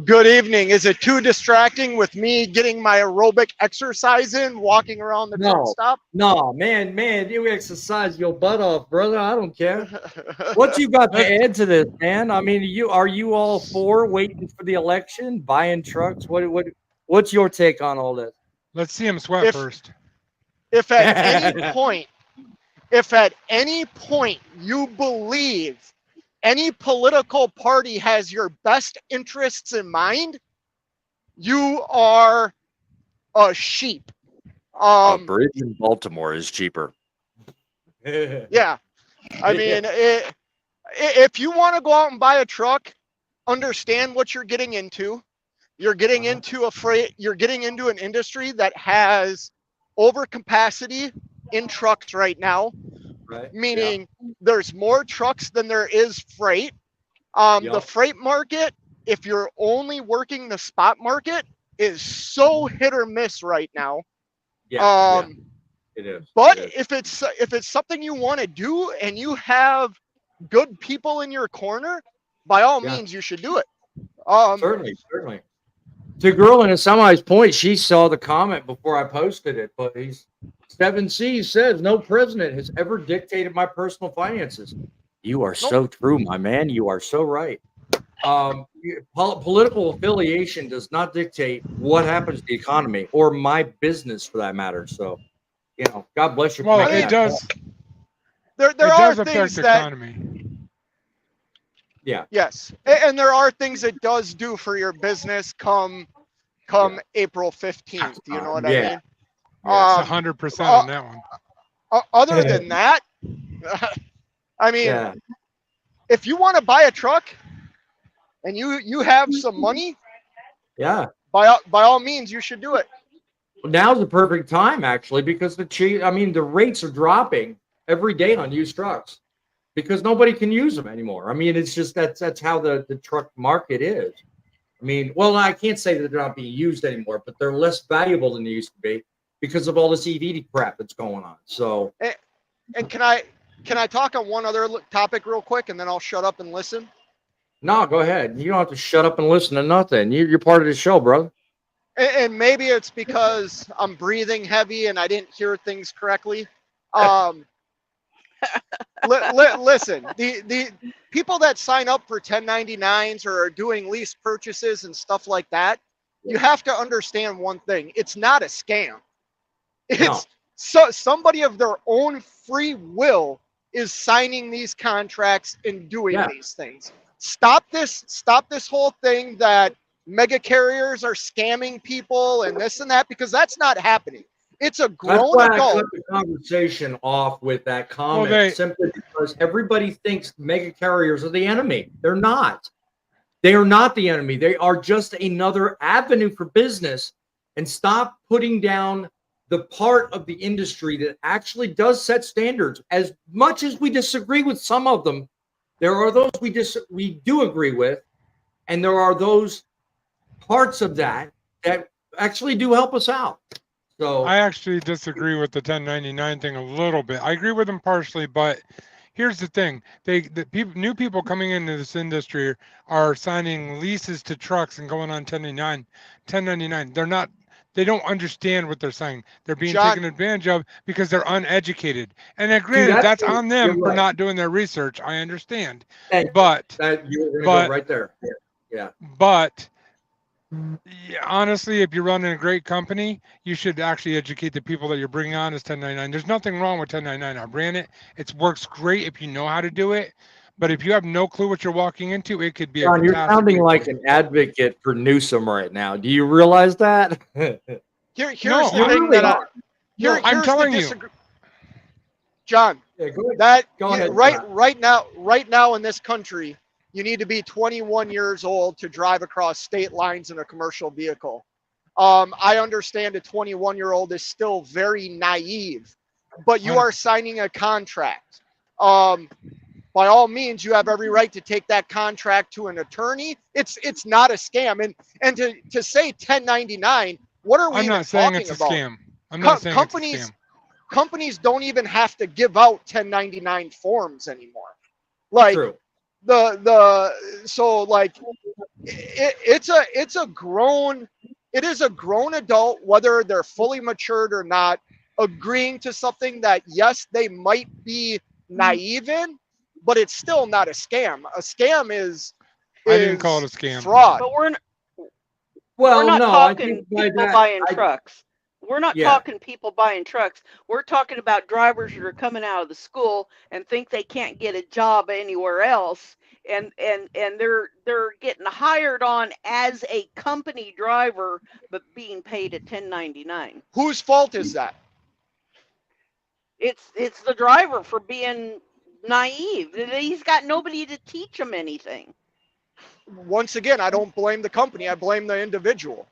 Good evening. Is it too distracting with me getting my aerobic exercise in, walking around the truck No. stop? No, man, you exercise your butt off, brother. I don't care. What you got to add to this, man? I mean, are you all for waiting for the election, buying trucks? What's your take on all this? Let's see him sweat first. If at any point you believe any political party has your best interests in mind, you are a sheep. A bridge in Baltimore is cheaper. Yeah. I mean, if you want to go out and buy a truck, understand what you're getting into. You're getting into you're getting into an industry that has overcapacity in trucks right now. Right. Meaning there's more trucks than there is freight. The freight market, if you're only working the spot market, is so hit or miss right now. Yeah. It is. But it is. if it's something you want to do and you have good people in your corner, by all means you should do it. Certainly. To girl in a semi's point, she saw the comment before I posted it, but Seven Seas says no president has ever dictated my personal finances. You are so true, my man. You are so right. Political affiliation does not dictate what happens to the economy or my business, for that matter. So, God bless you. Well, it does. There it are does affect things the that. Economy. Yeah. Yes, and there are things it does do for your business come April 15th. You know what I mean? It's 100% on that one. Other than that, I mean, if you want to buy a truck and you have some money, by all means, you should do it. Now's the perfect time, actually, because the rates are dropping every day on used trucks because nobody can use them anymore. I mean, it's just that's how the truck market is. I mean, well, I can't say that they're not being used anymore, but they're less valuable than they used to be because of all this EV crap that's going on. So, and can I talk on one other topic real quick, and then I'll shut up and listen? No, go ahead. You don't have to shut up and listen to nothing. You're part of the show, brother. and maybe it's because I'm breathing heavy and I didn't hear things correctly. Listen, the people that sign up for 1099s or are doing lease purchases and stuff like that, you have to understand one thing. It's not a scam. It's somebody of their own free will is signing these contracts and doing these things. Stop this whole thing that mega carriers are scamming people and this and that, because that's not happening. It's a grown That's why adult. I cut the conversation off with that comment, simply because everybody thinks mega carriers are the enemy. They're not. They are not the enemy. They are just another avenue for business. And stop putting down the part of the industry that actually does set standards. As much as we disagree with some of them, there are those we do agree with, and there are those parts of that actually do help us out. So I actually disagree with the 1099 thing a little bit. I agree with them partially, but here's the thing: new people coming into this industry are signing leases to trucks and going on 1099. They don't understand what they're saying. They're being taken advantage of because they're uneducated. And then, granted, that's on them for not doing their research. I understand, but you're gonna go right there. Yeah. But honestly, if you're running a great company, you should actually educate the people that you're bringing on as 1099. There's nothing wrong with 1099. I ran it. It works great if you know how to do it. But if you have no clue what you're walking into, it could be John, you're sounding like an advocate for Newsom right now. Do you realize that? Here's the thing that I'm telling you, John. Go ahead. Right now in this country, you need to be 21 years old to drive across state lines in a commercial vehicle. I understand a 21-year-old is still very naive, but you are signing a contract. By all means, you have every right to take that contract to an attorney. It's not a scam. And to say 1099, what are we I'm even not saying talking it's a about? scam. I'm not saying it's a scam. Companies don't even have to give out 1099 forms anymore. Like True. It's a grown adult, whether they're fully matured or not, agreeing to something that yes, they might be naive in, but it's still not a scam. A scam is I didn't call it a scam. Fraud. But we're not talking people buying trucks. We're not talking people buying trucks. We're talking about drivers that are coming out of the school and think they can't get a job anywhere else, and they're getting hired on as a company driver, but being paid at 1099. Whose fault is that? It's the driver for being naive. He's got nobody to teach him anything. Once again, I don't blame the company. I blame the individual.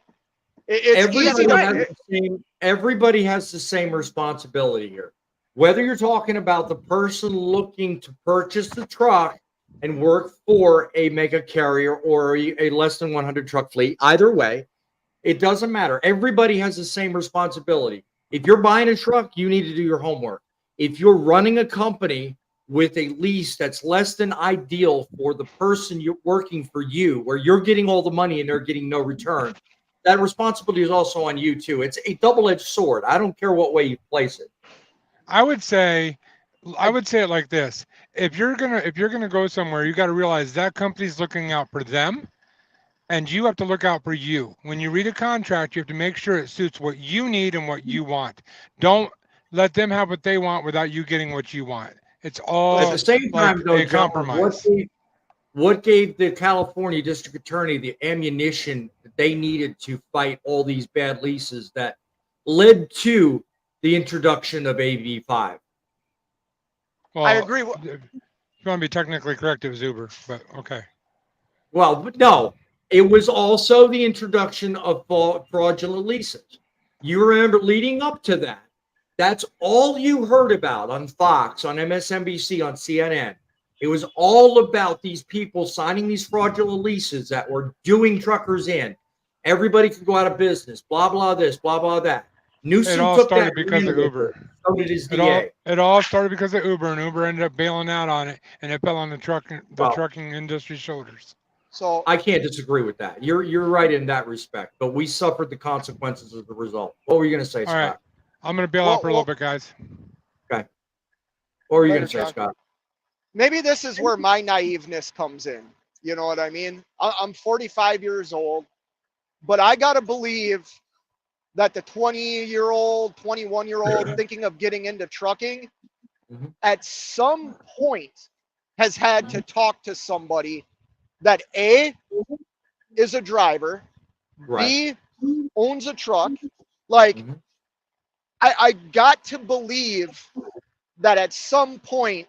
Everybody has the same responsibility here. Whether you're talking about the person looking to purchase the truck and work for a mega carrier or a less than 100 truck fleet, either way, it doesn't matter. Everybody has the same responsibility. If you're buying a truck, you need to do your homework. If you're running a company with a lease that's less than ideal for the person you're working for you, where you're getting all the money and they're getting no return, that responsibility is also on you too. It's a double-edged sword. I don't care what way you place it. I would say it like this: if you're gonna go somewhere, you got to realize that company's looking out for them, and you have to look out for you. When you read a contract, you have to make sure it suits what you need and what you want. Don't let them have what they want without you getting what you want. It's all at the same time, though, a compromise. What gave the California District Attorney the ammunition that they needed to fight all these bad leases that led to the introduction of AB5? Well, I agree. If you want to be technically correct, it was Uber, but okay. Well, but no, it was also the introduction of fraudulent leases. You remember leading up to that, that's all you heard about on Fox, on MSNBC, on CNN. It was all about these people signing these fraudulent leases that were doing truckers in. Everybody could go out of business, blah, blah, this, blah, blah, that. Newsom it all took started that because of Uber. So did his DA. It all started because of Uber, and Uber ended up bailing out on it, and it fell on the trucking industry's shoulders. So I can't disagree with that. You're right in that respect, but we suffered the consequences as a result. What were you going to say, All right. Scott? I'm going to bail out for a little bit, guys. Okay. What were you Later, going to say, John. Scott? maybe this is where my naiveness comes in. You know what I mean? I'm 45 years old, but I got to believe that the 20-year-old, 21-year-old thinking of getting into trucking Mhm. at some point has had to talk to somebody that A, is a driver, Right. B, owns a truck. Like, Mhm. I got to believe that at some point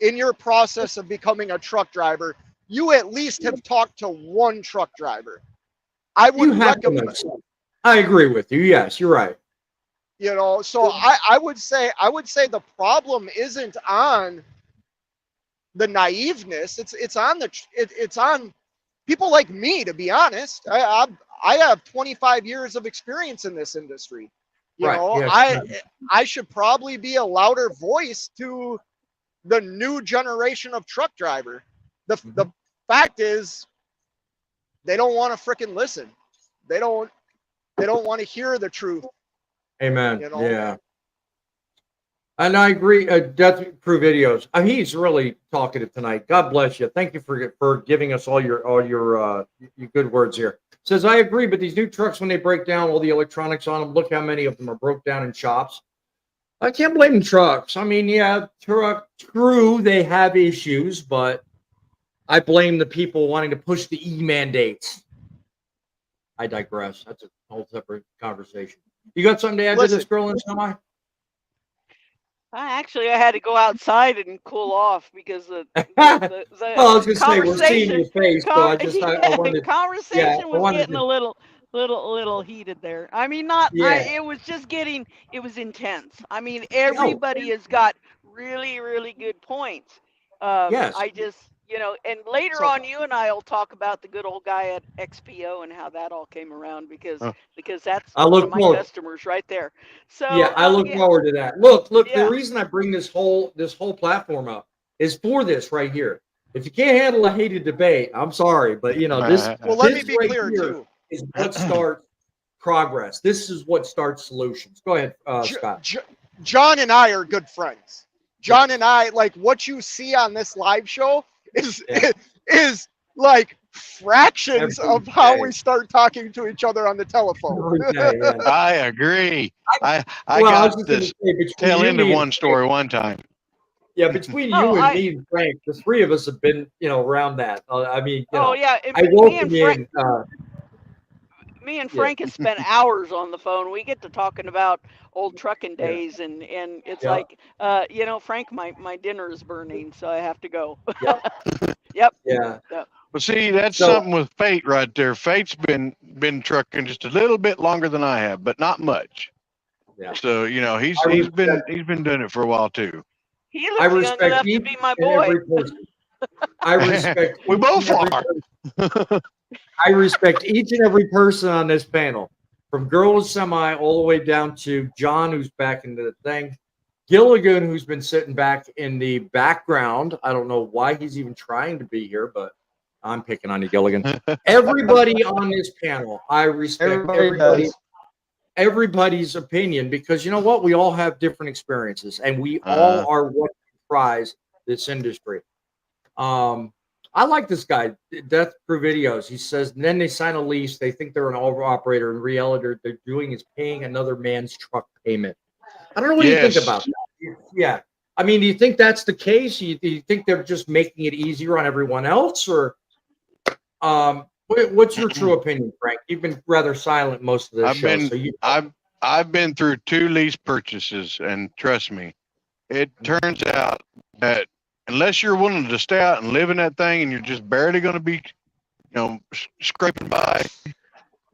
in your process of becoming a truck driver, you at least have talked to one truck driver. I would You have to recommend, know some. I agree with you. Yes, you're right. you know, so I would say the problem isn't on the naiveness. It's on it's on people like me, to be honest. I have 25 years of experience in this industry. You Right. know, Yes. I should probably be a louder voice to the new generation of truck driver. The fact is, they don't want to frickin' listen. They don't want to hear the truth. Amen. You know? Yeah. And I agree. Death Crew videos. He's really talkative tonight. God bless you. Thank you for giving us all your good words here. Says I agree, but these new trucks, when they break down all the electronics on them, look how many of them are broke down in shops. I can't blame trucks. I mean, yeah, true, they have issues, but I blame the people wanting to push the mandates. I digress. That's a whole separate conversation. You got something to add to this, girl in semi? I had to go outside and cool off because the Well, I was gonna say we're seeing conversation your face, so I wanted. conversation was wanted getting to- a little heated there. I mean, not Yeah. it was just getting it was intense. I mean, Oh, everybody has got really good points. yes. I just and later So- on, you and I will talk about the good old guy at XPO and how that all came around because that's I one look of my forward. customers right there. So Yeah, I look yeah, forward to that. Look. Yeah. The reason I bring this whole platform up is for this right here. If you can't handle a hated debate, I'm sorry, but this. Well, let me this be right clear here too. is what starts progress. This is what starts solutions. Go ahead, Scott. John and I are good friends. John and I, like, what you see on this live show is Yeah. is like fractions Every of how day. we start talking to each other on the telephone. Every day, yeah. I agree. I Well, I was got just gonna this say, between tail you, end of me, and one story one time. Yeah, between Oh, you and I- me and Frank, the three of us have been, I mean, yeah, and I me welcome and you Frank, in. me and Yeah. Frank have spent hours on the phone. We get to talking about old trucking Yeah. days, and it's Yeah. like, Frank, my dinner is burning, so I have to go. Yep. Yep. Yeah. Well, see, that's So- something with Fate right there. Fate's been trucking just a little bit longer than I have, but not much. Yeah. So he's I been doing it for a while too. He I looks young respect enough to each be my and boy. every person. I respect. We each both and every are. person. I respect each and every person on this panel, from Girl to Semi all the way down to John, who's back in the thing, Gilligan, who's been sitting back in the background. I don't know why he's even trying to be here, but I'm picking on you, Gilligan. Everybody on this panel, I respect everybody's opinion, because you know what? We all have different experiences, and we all are what comprise this industry. I like this guy, Death Crew Videos. He says, and then they sign a lease. They think they're an over operator. In reality, they're doing is paying another man's truck payment. I don't know what you think Yes. about that. Yeah. I mean, do you think that's the case? Do you think they're just making it easier on everyone else, or what's your true opinion, Frank? You've been rather silent most of this show. I've been through 2 lease purchases, and trust me, it turns out that unless you're willing to stay out and live in that thing, and you're just barely going to be, scraping by,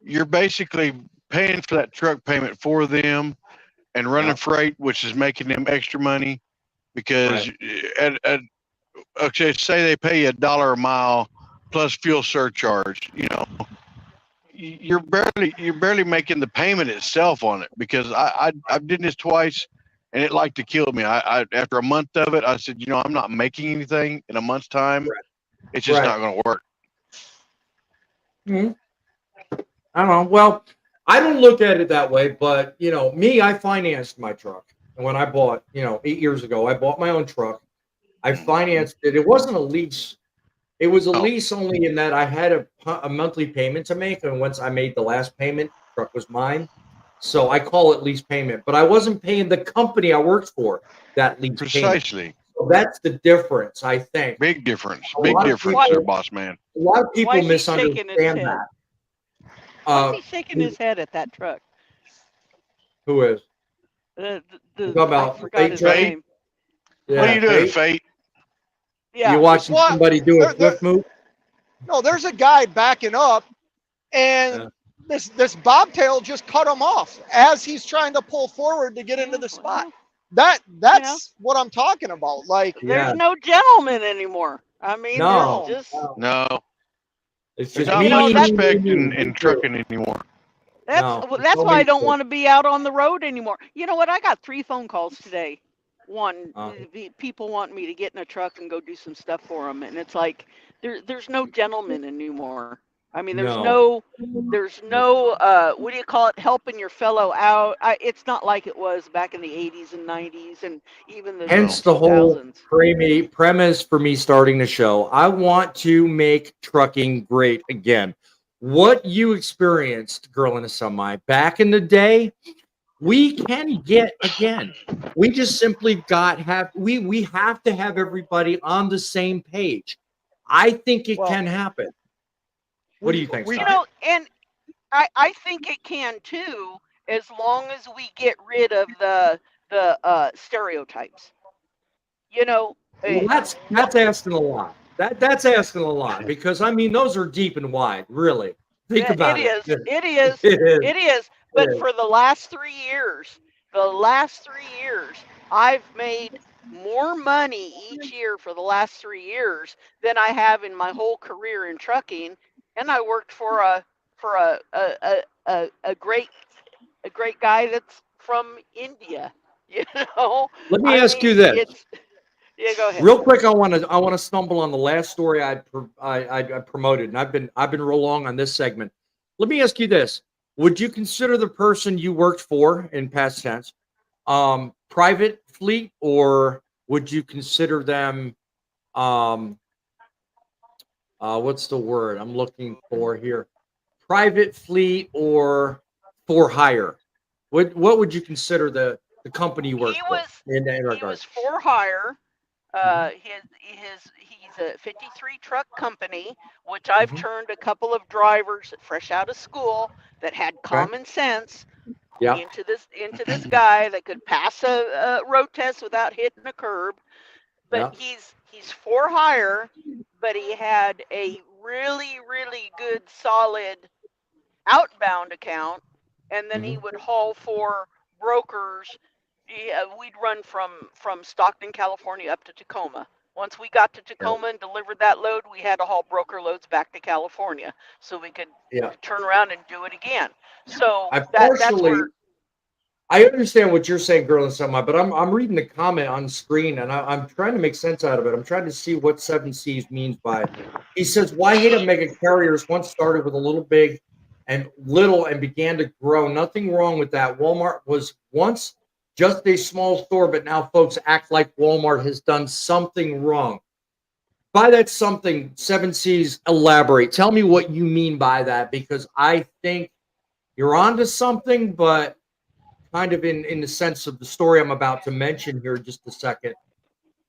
you're basically paying for that truck payment for them and running freight, which is making them extra money, because okay, say they pay you $1 a mile plus fuel surcharge, you're barely making the payment itself on it, because I've did this twice and it like to kill me. I after a month of it, I said, I'm not making anything in a month's time. It's just not going to work. Mhm. I don't know. Well, I don't look at it that way, but me, I financed my truck. And when I bought, 8 years ago, I bought my own truck. I financed it. It wasn't a lease. It was a Oh. lease only in that I had a monthly payment to make, and once I made the last payment, the truck was mine. So I call it lease payment, but I wasn't paying the company I worked for that lease payment. Precisely. So that's the difference, I think. Big difference. A Big lot of difference people- there, boss man. A lot of Why people is he shaking his misunderstand head? that. Why is he shaking his head at that truck? Who is? The, You talking I about forgot Fate his truck? name. What are you doing, Fate? Yeah. You watching What? somebody do a There- swift move? No, there's a guy backing up, and this bobtail just cut him off as he's trying to pull forward to get into the spot. That's what I'm talking about. Like, There's Yeah. no gentleman anymore. I mean, No. there's just No, It's there's just not me, much know, that's- respect me, in me. trucking anymore. No, that's so why I many don't people. want to be out on the road anymore. You know what? I got 3 phone calls today. One, people want me to get in a truck and go do some stuff for them, and it's like there's no gentleman anymore. I mean, there's No. no what do you call it? Helping your fellow out. It's not like it was back in the 80s and 90s and even the Hence the whole 2000s. premise for me starting the show. I want to make trucking great again. What you experienced, girl in a semi, back in the day, we can get again. We just simply we have to have everybody on the same page. I think it can happen. What do you think, we- You Scott? know, and I think it can too, as long as we get rid of the stereotypes. You know, Well, that's asking a lot. That's asking a lot because I mean those are deep and wide. Really, think about it. It is. It It is. But is. for the last 3 years, I've made more money each year for the last 3 years than I have in my whole career in trucking. And I worked for a great guy that's from India. You know, Let me ask you this. Yeah, go ahead. Real quick, I want to stumble on the last story I promoted, and I've been real long on this segment. Let me ask you this: would you consider the person you worked for in past tense private fleet, or would you consider them what's the word I'm looking for here? Private fleet or for hire? What would you consider the company you worked for in that He regard? was for hire. He's a 53 truck company, which I've turned a couple of drivers fresh out of school that had common sense Yeah. into this guy that could pass a road test without hitting a curb. But he's for hire, but he had a really good solid outbound account, and then he would haul for brokers. We'd run from Stockton, California, up to Tacoma. Once we got to Tacoma and delivered that load, we had to haul broker loads back to California so we could turn around and do it again. So that's where. I understand what you're saying, girl and semi, but I'm reading the comment on screen and I'm trying to make sense out of it. I'm trying to see what 7Cs means by it. He says, why hate up mega carriers once started with a little and began to grow. Nothing wrong with that. Walmart was once just a small store, but now folks act like Walmart has done something wrong. By that something, 7Cs, elaborate. Tell me what you mean by that, because I think you're onto something, but kind of in the sense of the story I'm about to mention here in just a second.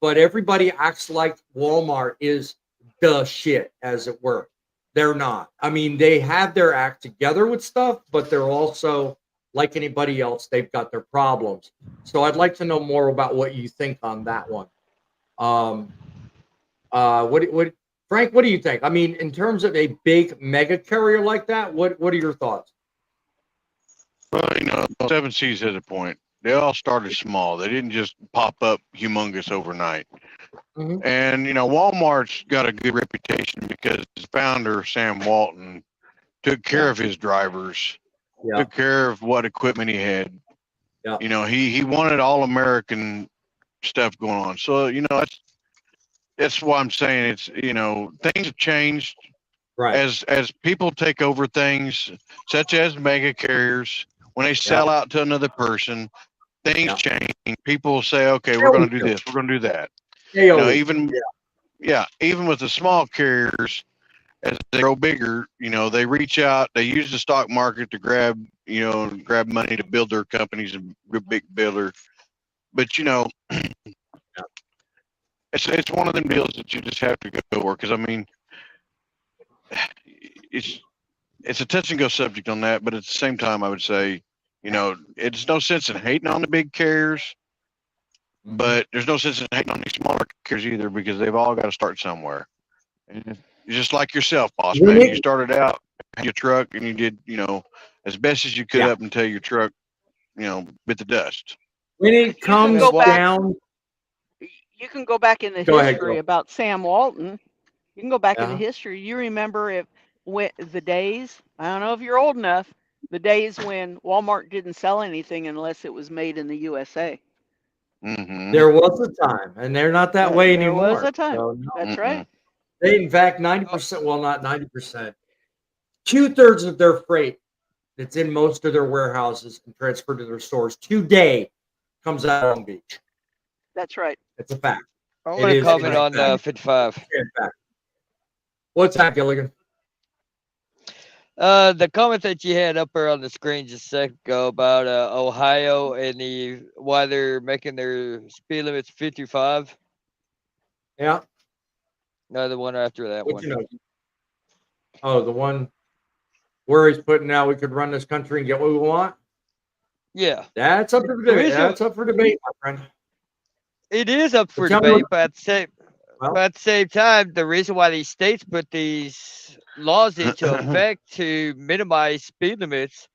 But everybody acts like Walmart is the shit, as it were. They're not. I mean, they have their act together with stuff, but they're also, like anybody else, they've got their problems. So I'd like to know more about what you think on that one. What Frank, what do you think? I mean, in terms of a big mega carrier like that, what are your thoughts? Well, 7Cs has a point. They all started small. They didn't just pop up humongous overnight. And, Walmart's got a good reputation because his founder, Sam Walton, took care of his drivers, took care of what equipment he had. He wanted all American stuff going on. So, that's why I'm saying it's, things have changed. Right. as people take over things such as mega carriers, when they sell out to another person, things change. People say, okay, we're going to do this, we're going to do that. You know, even with the small carriers, as they grow bigger, you know, they reach out, they use the stock market to grab money to build their companies and big builder. But you know, it's one of them deals that you just have to go for, because I mean, it's a touch and go subject on that, but at the same time, I would say, you know, it's no sense in hating on the big carriers, but there's no sense in hating on these smaller carriers either, because they've all got to start somewhere. And just like yourself, boss man, you started out your truck and you did, you know, as best as you could up until your truck, you know, bit the dust. When it comes down, you can go back in the history about Sam Walton. You can go back in the history. You remember when the days, I don't know if you're old enough, the days when Walmart didn't sell anything unless it was made in the USA. There was a time, and they're not that way anymore. There was a time. So, that's right. They, in fact, 90%, well, not 90%, 2/3 of their freight that's in most of their warehouses and transferred to their stores today comes out of Long Beach. That's right. It's a fact. I want to comment on 55. What's that, Gilligan? The comment that you had up there on the screen just a second ago about Ohio and why they're making their speed limits 55. Yeah. No, the one after that one. You know? Oh, the one where he's putting out, we could run this country and get what we want? Yeah. That's up for debate. That's up for debate, my friend. It is up for debate, but at the same time, the reason why these states put these laws into effect to minimize speed limits,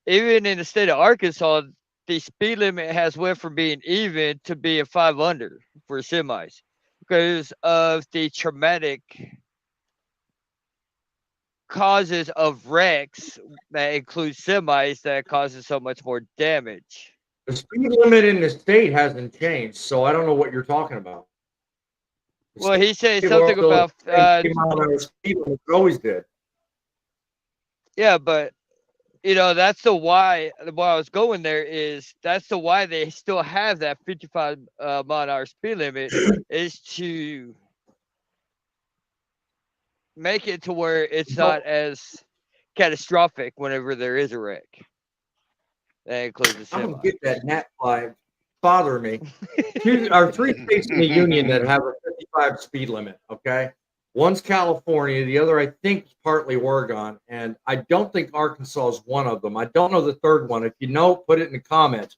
even in the state of Arkansas, the speed limit has went from being even to being 5 under for semis because of the traumatic causes of wrecks that include semis that causes so much more damage. The speed limit in the state hasn't changed, so I don't know what you're talking about. Well, he said something about speed limit always did. Yeah, but you know that's the why. Why I was going there is that's the why they still have that 55 mile/hour speed limit is to make it to where it's not as catastrophic whenever there is a wreck. That includes the semi. I'm gonna get that gnat fly bother me. 2 or 3 states in the union that have a 55 speed limit. Okay, one's California, the other I think is partly Oregon, and I don't think Arkansas is one of them. I don't know the third one. If you know, put it in the comments.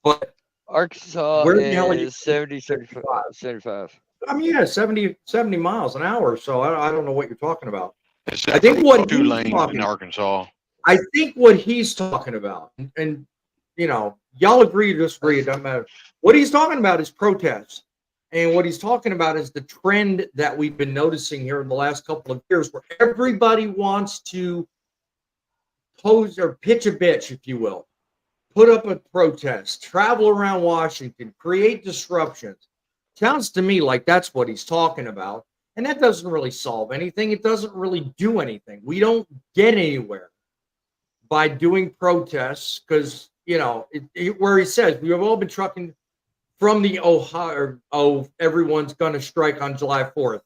But Arkansas is 70, 75. I mean, yeah, 70 miles an hour. So I don't know what you're talking about. I think what 2 lanes in Arkansas. I think what he's talking about, and you know, y'all agree or disagree, it doesn't matter. What he's talking about is protests. And what he's talking about is the trend that we've been noticing here in the last couple of years where everybody wants to pose or pitch a bitch, if you will, put up a protest, travel around Washington, create disruptions. Sounds to me like that's what he's talking about. And that doesn't really solve anything. It doesn't really do anything. We don't get anywhere by doing protests because, you know, where he says we have all been trucking from the Ohio, everyone's going to strike on July 4th.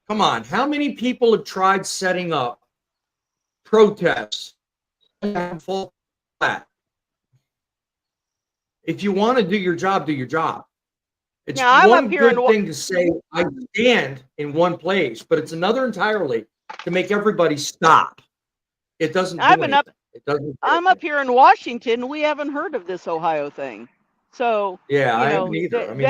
Come on. How many people have tried setting up protests and fall flat? If you want to do your job, do your job. It's one good thing to say, I stand in one place, but it's another entirely to make everybody stop. It doesn't do anything. I'm up here in Washington. We haven't heard of this Ohio thing. So yeah, I haven't either. I mean,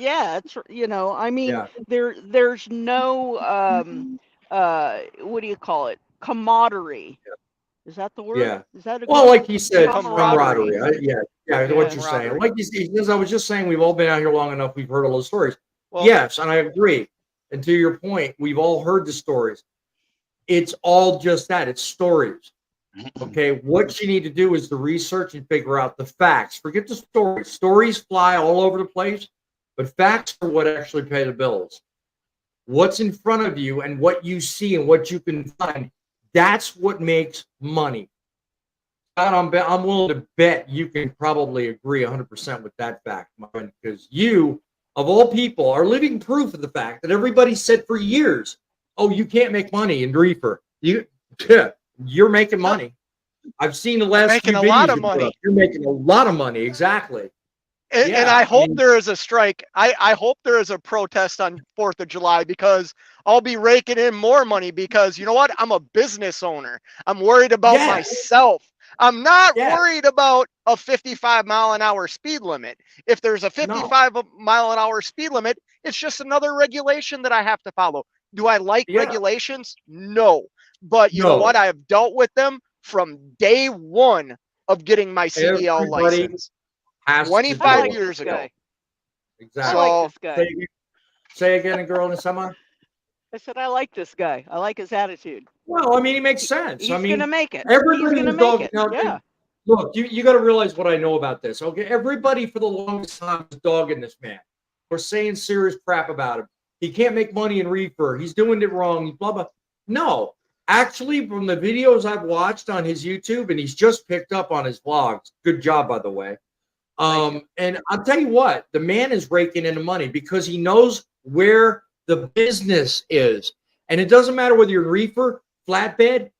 it's, you know, I mean, there's no what do you call it? Camaraderie. Yeah. Is that the word? Yeah. Is that like he said, camaraderie. What you're saying. Like he says, I was just saying, we've all been out here long enough. We've heard all those stories. Well, yes, and I agree. And to your point, we've all heard the stories. It's all just that. It's stories. Okay, what you need to do is the research and figure out the facts. Forget the stories. Stories fly all over the place, but facts are what actually pay the bills. what's in front of you and what you see and what you can find. That's what makes money. Scott, I'm willing to bet you can probably agree 100% with that fact, my friend, because you, of all people, are living proof of the fact that everybody said for years, oh, you can't make money in reefer. You're making money. I've seen the last Making few a videos lot of you put money. up. You're making a lot of money, exactly. And Yeah, I hope mean, there is a strike. I hope there is a protest on 4th of July, because I'll be raking in more money, because you know what? I'm a business owner. I'm worried about Yes. myself. I'm not Yes. worried about a 55-mile-an-hour speed limit. If there's a 55-mile-an-hour speed limit, it's just another regulation that I have to follow. Do I like Yeah. regulations? No. But you know No. what? I have dealt with them from day one of getting my CDL Everybody license. has to 25 do like it. years ago. guy. I Exactly. like So this guy. Say again, a girl in the semi. I said I like this guy. I like his attitude. Well, I mean, he makes sense. He's I mean, gonna make it. everybody He's gonna was make dog. it. Now, Yeah. look, you got to realize what I know about this. Okay, everybody for the longest time was dogging this man. We're saying serious crap about him. He can't make money in reefer. He's doing it wrong. Blah blah. No, actually, from the videos I've watched on his YouTube, and he's just picked up on his vlogs. Good job, by the way. And I'll tell you what, the man is raking in the money because he knows where the business is. And it doesn't matter whether you're in reefer, flatbed,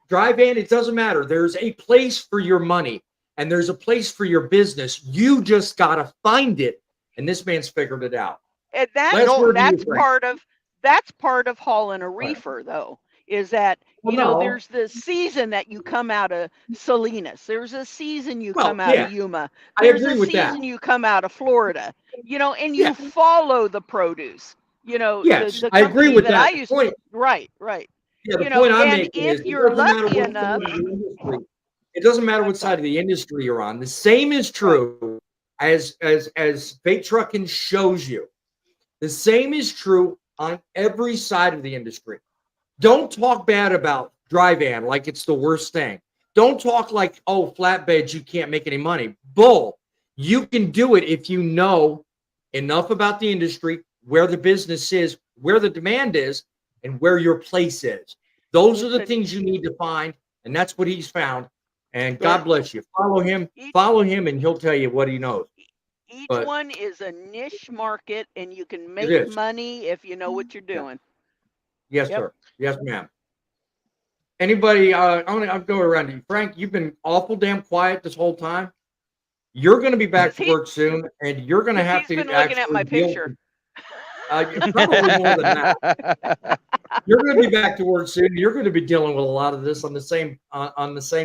dry van, it doesn't matter. There's a place for your money and there's a place for your business. You just got to find it. And this man's figured it out. And Last word to you, that's Frank. that's part of hauling a reefer, though, is that Well, you know no. there's the season that you come out of Salinas. There's a season you Well, come out yeah, of Yuma. I There's agree a with that. season you come out of Florida. You know, and Yeah. you follow the produce. You know, Yes, the I agree company with that that. I used to. Point. Right. Yeah, the You know, point I'm and making if is you're it doesn't matter lucky what enough, side of the industry. It doesn't matter I'm what side sorry. of the industry you're on. The same is true as fake trucking shows you. The same is true on every side of the industry. Don't talk bad about dry van like it's the worst thing. Don't talk like, oh, flatbeds, you can't make any money. Bull. You can do it if you know enough about the industry, where the business is, where the demand is, and where your place is. Those are the Listen, things you need to find, and that's what he's found. And There- God bless you. Follow him, and he'll tell you what he knows. each But- one is a niche market, and you can make is. money if you know what you're Yeah. doing. Yes, Yep. sir. Yes, ma'am. Anybody? I'll go around to you, Frank. You've been awful damn quiet this whole time. You're going to be back to work soon, and you're going to have He's to been looking at my actually deal picture. with- probably more than that. You're going to be back to work soon. You're going to be dealing with a lot of this on the same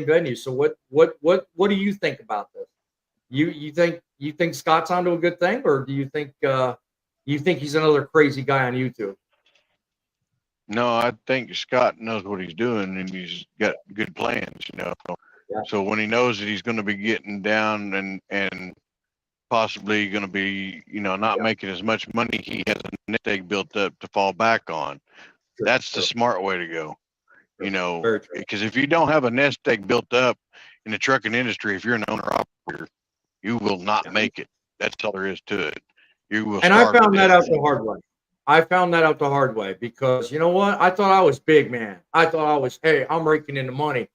venue. So what do you think about this? You think Scott's onto a good thing, or do you think he's another crazy guy on YouTube? No, I think Scott knows what he's doing and he's got good plans, you know. Yeah. So when he knows that he's going to be getting down and possibly going to be, you know, not making as much money, he has a nest egg built up to fall back on. Sure, That's the sure. smart way to go, you know, Very true. because if you don't have a nest egg built up in the trucking industry, if you're an owner operator, you will not make it. That's all there is to it. You will. And I starve to found that death. out the hard way. I found that out the hard way because you know what? I thought I was big, man. I thought I was, hey, I'm raking in the money.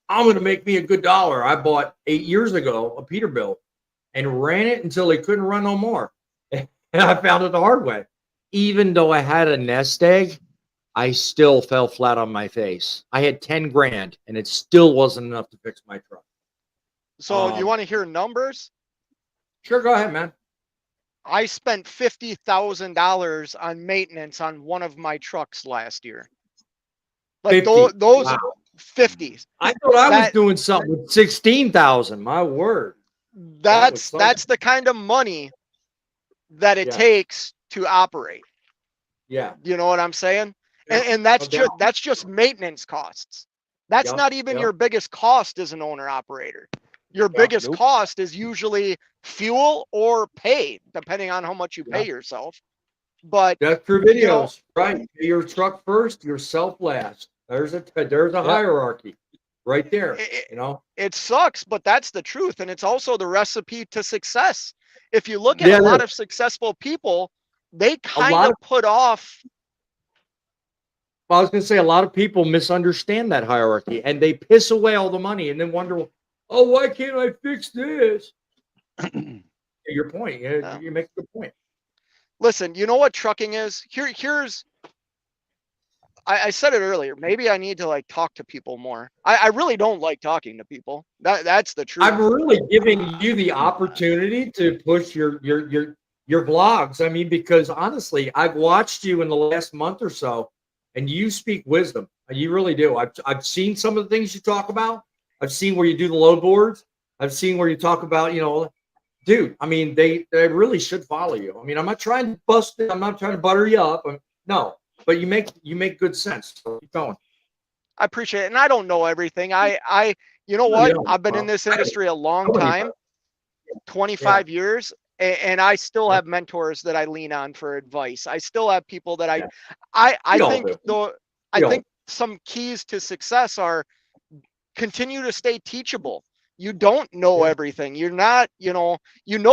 I'm going to make me a good dollar. I bought 8 years ago a Peterbilt and ran it until they couldn't run no more. And I found it the hard way. Even though I had a nest egg, I still fell flat on my face. I had 10 grand and it still wasn't enough to fix my truck. So you want to hear numbers? Sure, go ahead, man. I spent $50,000 on maintenance on one of my trucks last year. Like 50. those Wow. 50s. I thought I was That- doing something with 16,000. My word. That's something. the kind of money that it Yeah. takes to operate. Yeah. You know what I'm saying? Yeah, And that's no doubt. just maintenance costs. That's Yep, not even yep. your biggest cost as an owner operator. Your biggest nope. cost is usually fuel or pay, depending on how much you pay Yeah. yourself. But That's true You know- videos, right? Your truck first, yourself last. There's a hierarchy right there. it, You know, it sucks, but that's the truth. And it's also the recipe to success. If you look at Yeah, a it lot is. of successful people, they lot kind of of- put off Well, I was going to say a lot of people misunderstand that hierarchy and they piss away all the money and then wonder, oh, why can't I fix this? Your point. Yeah. You make a good point. Listen, you know what trucking is? Here's I said it earlier. Maybe I need to like talk to people more. I really don't like talking to people. That's the truth. I'm really giving you the opportunity to push your vlogs. I mean, because honestly, I've watched you in the last month or so, and you speak wisdom. You really do. I've seen some of the things you talk about. I've seen where you do the load boards. I've seen where you talk about, dude. I mean, they really should follow you. I mean, I'm not trying to bust it. I'm not trying to butter you up. No, but you make good sense. So keep going. I appreciate it. And I don't know everything. You know what? Yeah, I've been in well, this industry a long nobody time, 25 years, and I still have mentors that I lean on for advice. I still have people that Yeah. I We all think do. though I think some keys to success are continue to stay teachable. You don't know Yeah. everything. You're not, you know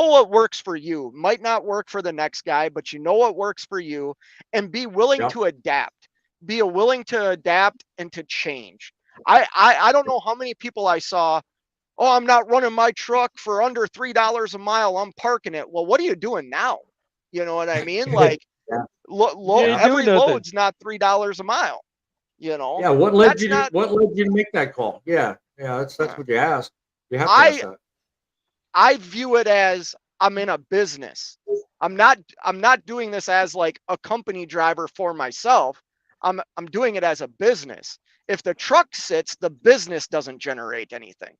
what works for you. Might not work for the next guy, but you know what works for you, and be willing Yeah. to adapt. Be willing to adapt and to change. I don't know how many people I saw, oh, I'm not running my truck for under $3 a mile. I'm parking it. Well, what are you doing now? You know what I mean? Like, Yeah. You ain't every doing nothing. load's not $3 a mile. You know, Yeah, what led that's you not. to make that call? Yeah, that's what you asked. You have to I ask that. I view it as I'm in a business. I'm not doing this as like a company driver for myself. I'm doing it as a business. If the truck sits, the business doesn't generate anything.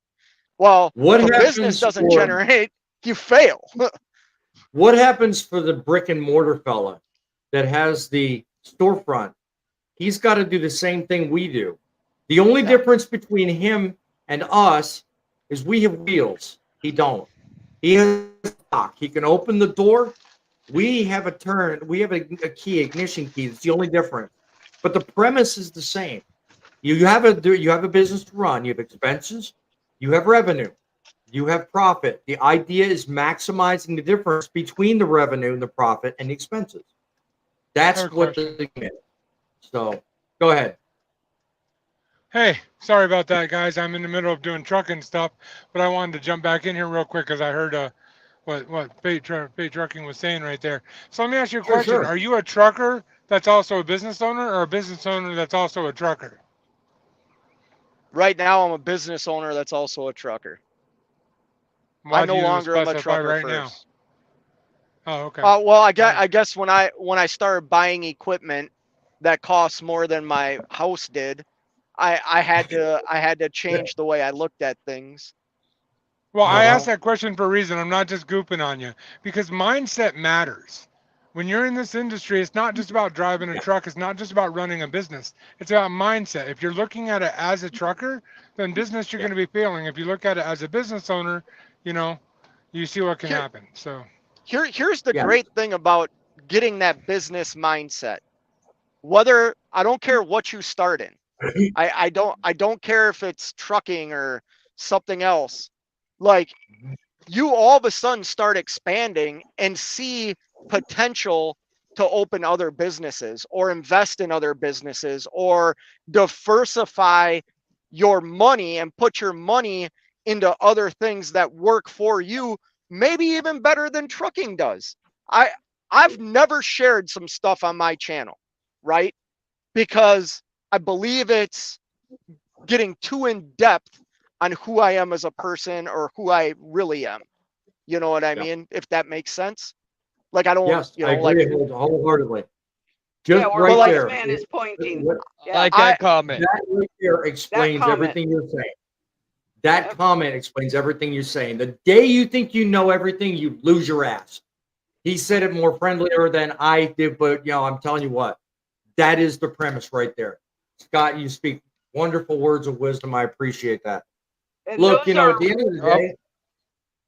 Well, What if a business happens doesn't for generate, you fail. what happens for the brick and mortar fella that has the storefront? He's got to do the same thing we do. The only Yeah. difference between him and us is we have wheels. He don't. He has a lock. He can open the door. We have a turn. We have a key, ignition key. It's the only difference. But the premise is the same. You have a business to run. You have expenses. You have revenue. You have profit. The idea is maximizing the difference between the revenue and the profit and the expenses. That's Fair what question. the game is. So go ahead. Hey, sorry about that, guys. I'm in the middle of doing trucking stuff, but I wanted to jump back in here real quick because I heard what Pay Trucking was saying right there. So let me ask you a question: Sure. Are you a trucker that's also a business owner, or a business owner that's also a trucker? Right now, I'm a business owner that's also a trucker. Why I do no you longer am a specify trucker right now? first. Oh, okay. Well, Right. I guess when I started buying equipment that costs more than my house did, I had to change the way I looked at things. Well, I asked Uh-huh. that question for a reason. I'm not just gooping on you because mindset matters. When you're in this industry, it's not just about driving a truck. It's not just about running a business. It's about mindset. If you're looking at it as a trucker, then business you're Yeah. going to be failing. If you look at it as a business owner, you know, you see what can Here, happen. So here's the Yeah. great thing about getting that business mindset. Whether I don't care what you start in. I don't care if it's trucking or something else. Like, you all of a sudden start expanding and see potential to open other businesses or invest in other businesses or diversify your money and put your money into other things that work for you, maybe even better than trucking does. I've never shared some stuff on my channel, right? Because I believe it's getting too in depth on who I am as a person or who I really am. You know what I Yeah. mean? If that makes sense. Like, I don't, Yes, I like, agree wholeheartedly. Yeah, Just where right Mike's there. man is pointing. What- I Yeah. like I- that comment. That right there explains comment. everything you're saying. That Yep. comment explains everything you're saying. The day you think you know everything, you lose your ass. He said it more friendlier than I did, but I'm telling you what, that is the premise right there. Scott, you speak wonderful words of wisdom. I appreciate that. And Look, those at are the end of the Oh. day.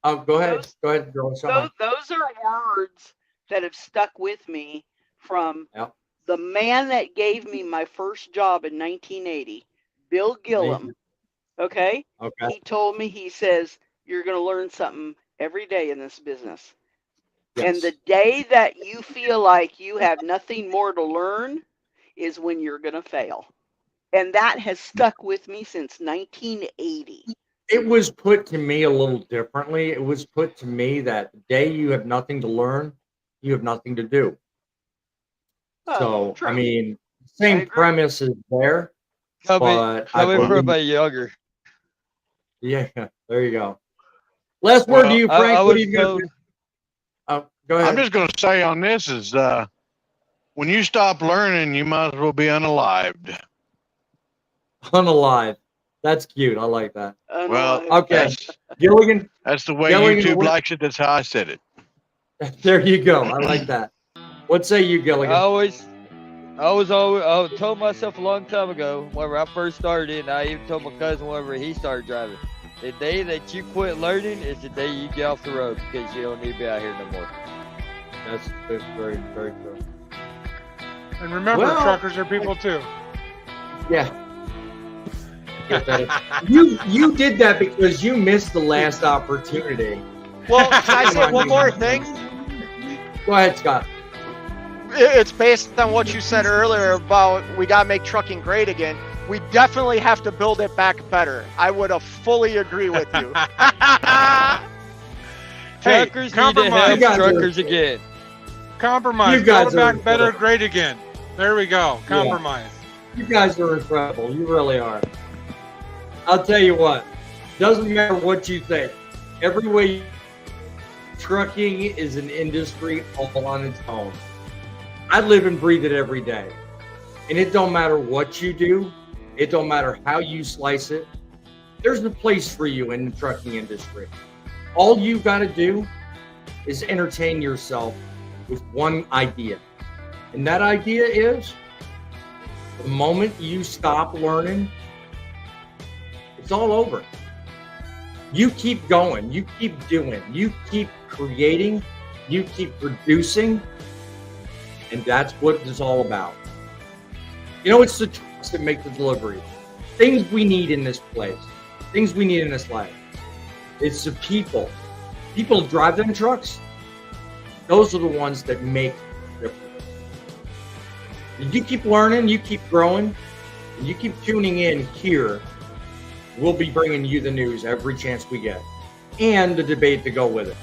Oh, go ahead. Those- Go ahead, girl. those are words that have stuck with me from Yep. the man that gave me my first job in 1980, Bill Gillum. Okay? Okay. He told me, he says, you're going to learn something every day in this business. And Yes. the day that you feel like you have nothing more to learn is when you're going to fail. And that has stuck with me since 1980. It was put to me a little differently. It was put to me that the day you have nothing to learn, you have nothing to do. So, true. I mean, I same agree. premise is there, but I Coming from believe, a younger. yeah, there you go. Last word to you, I Frank. What was do you got? told, Go ahead. I'm just going to say on this is when you stop learning, you might as well be unalived. Unalive. That's cute. I like that. Well, Unalive. Okay, Gilligan. that's the way Gilligan, YouTube what- likes it. That's how I said it. There you go. I like that. What say you, I Gilligan? always told myself a long time ago, whenever I first started, and I even told my cousin whenever he started driving, the day that you quit learning is the day you get off the road because you don't need to be out here no more. That's very, very true. And remember, Well, truckers are people too. Yeah. Get that. You did that because you missed the last opportunity. Well, can I say one more thing? Go ahead, Scott. It's based on what you said earlier about we got to make trucking great again. We definitely have to build it back better. I would have fully agree with you. Hey, Truckers need to compromise. help You guys are- truckers again. Compromise. You guys Build it back are better, incredible. great again. There we go. Compromise. You guys are incredible. You really are. I'll tell you what. Doesn't matter what you think. Every way, trucking is an industry all on its own. I live and breathe it every day. And it don't matter what you do. It don't matter how you slice it. There's a place for you in the trucking industry. All you got to do is entertain yourself with one idea. And that idea is the moment you stop learning, it's all over. You keep going, you keep doing, you keep creating, you keep producing, and that's what it's all about. You know, it's the trucks that make the deliveries. Things we need in this place, things we need in this life. It's the people. People who drive them trucks, those are the ones that make the difference. You keep learning, you keep growing, and you keep tuning in here. We'll be bringing you the news every chance we get and the debate to go with it.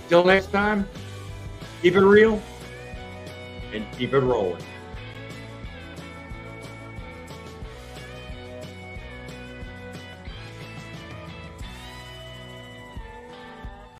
Till next time, keep it real and keep it rolling.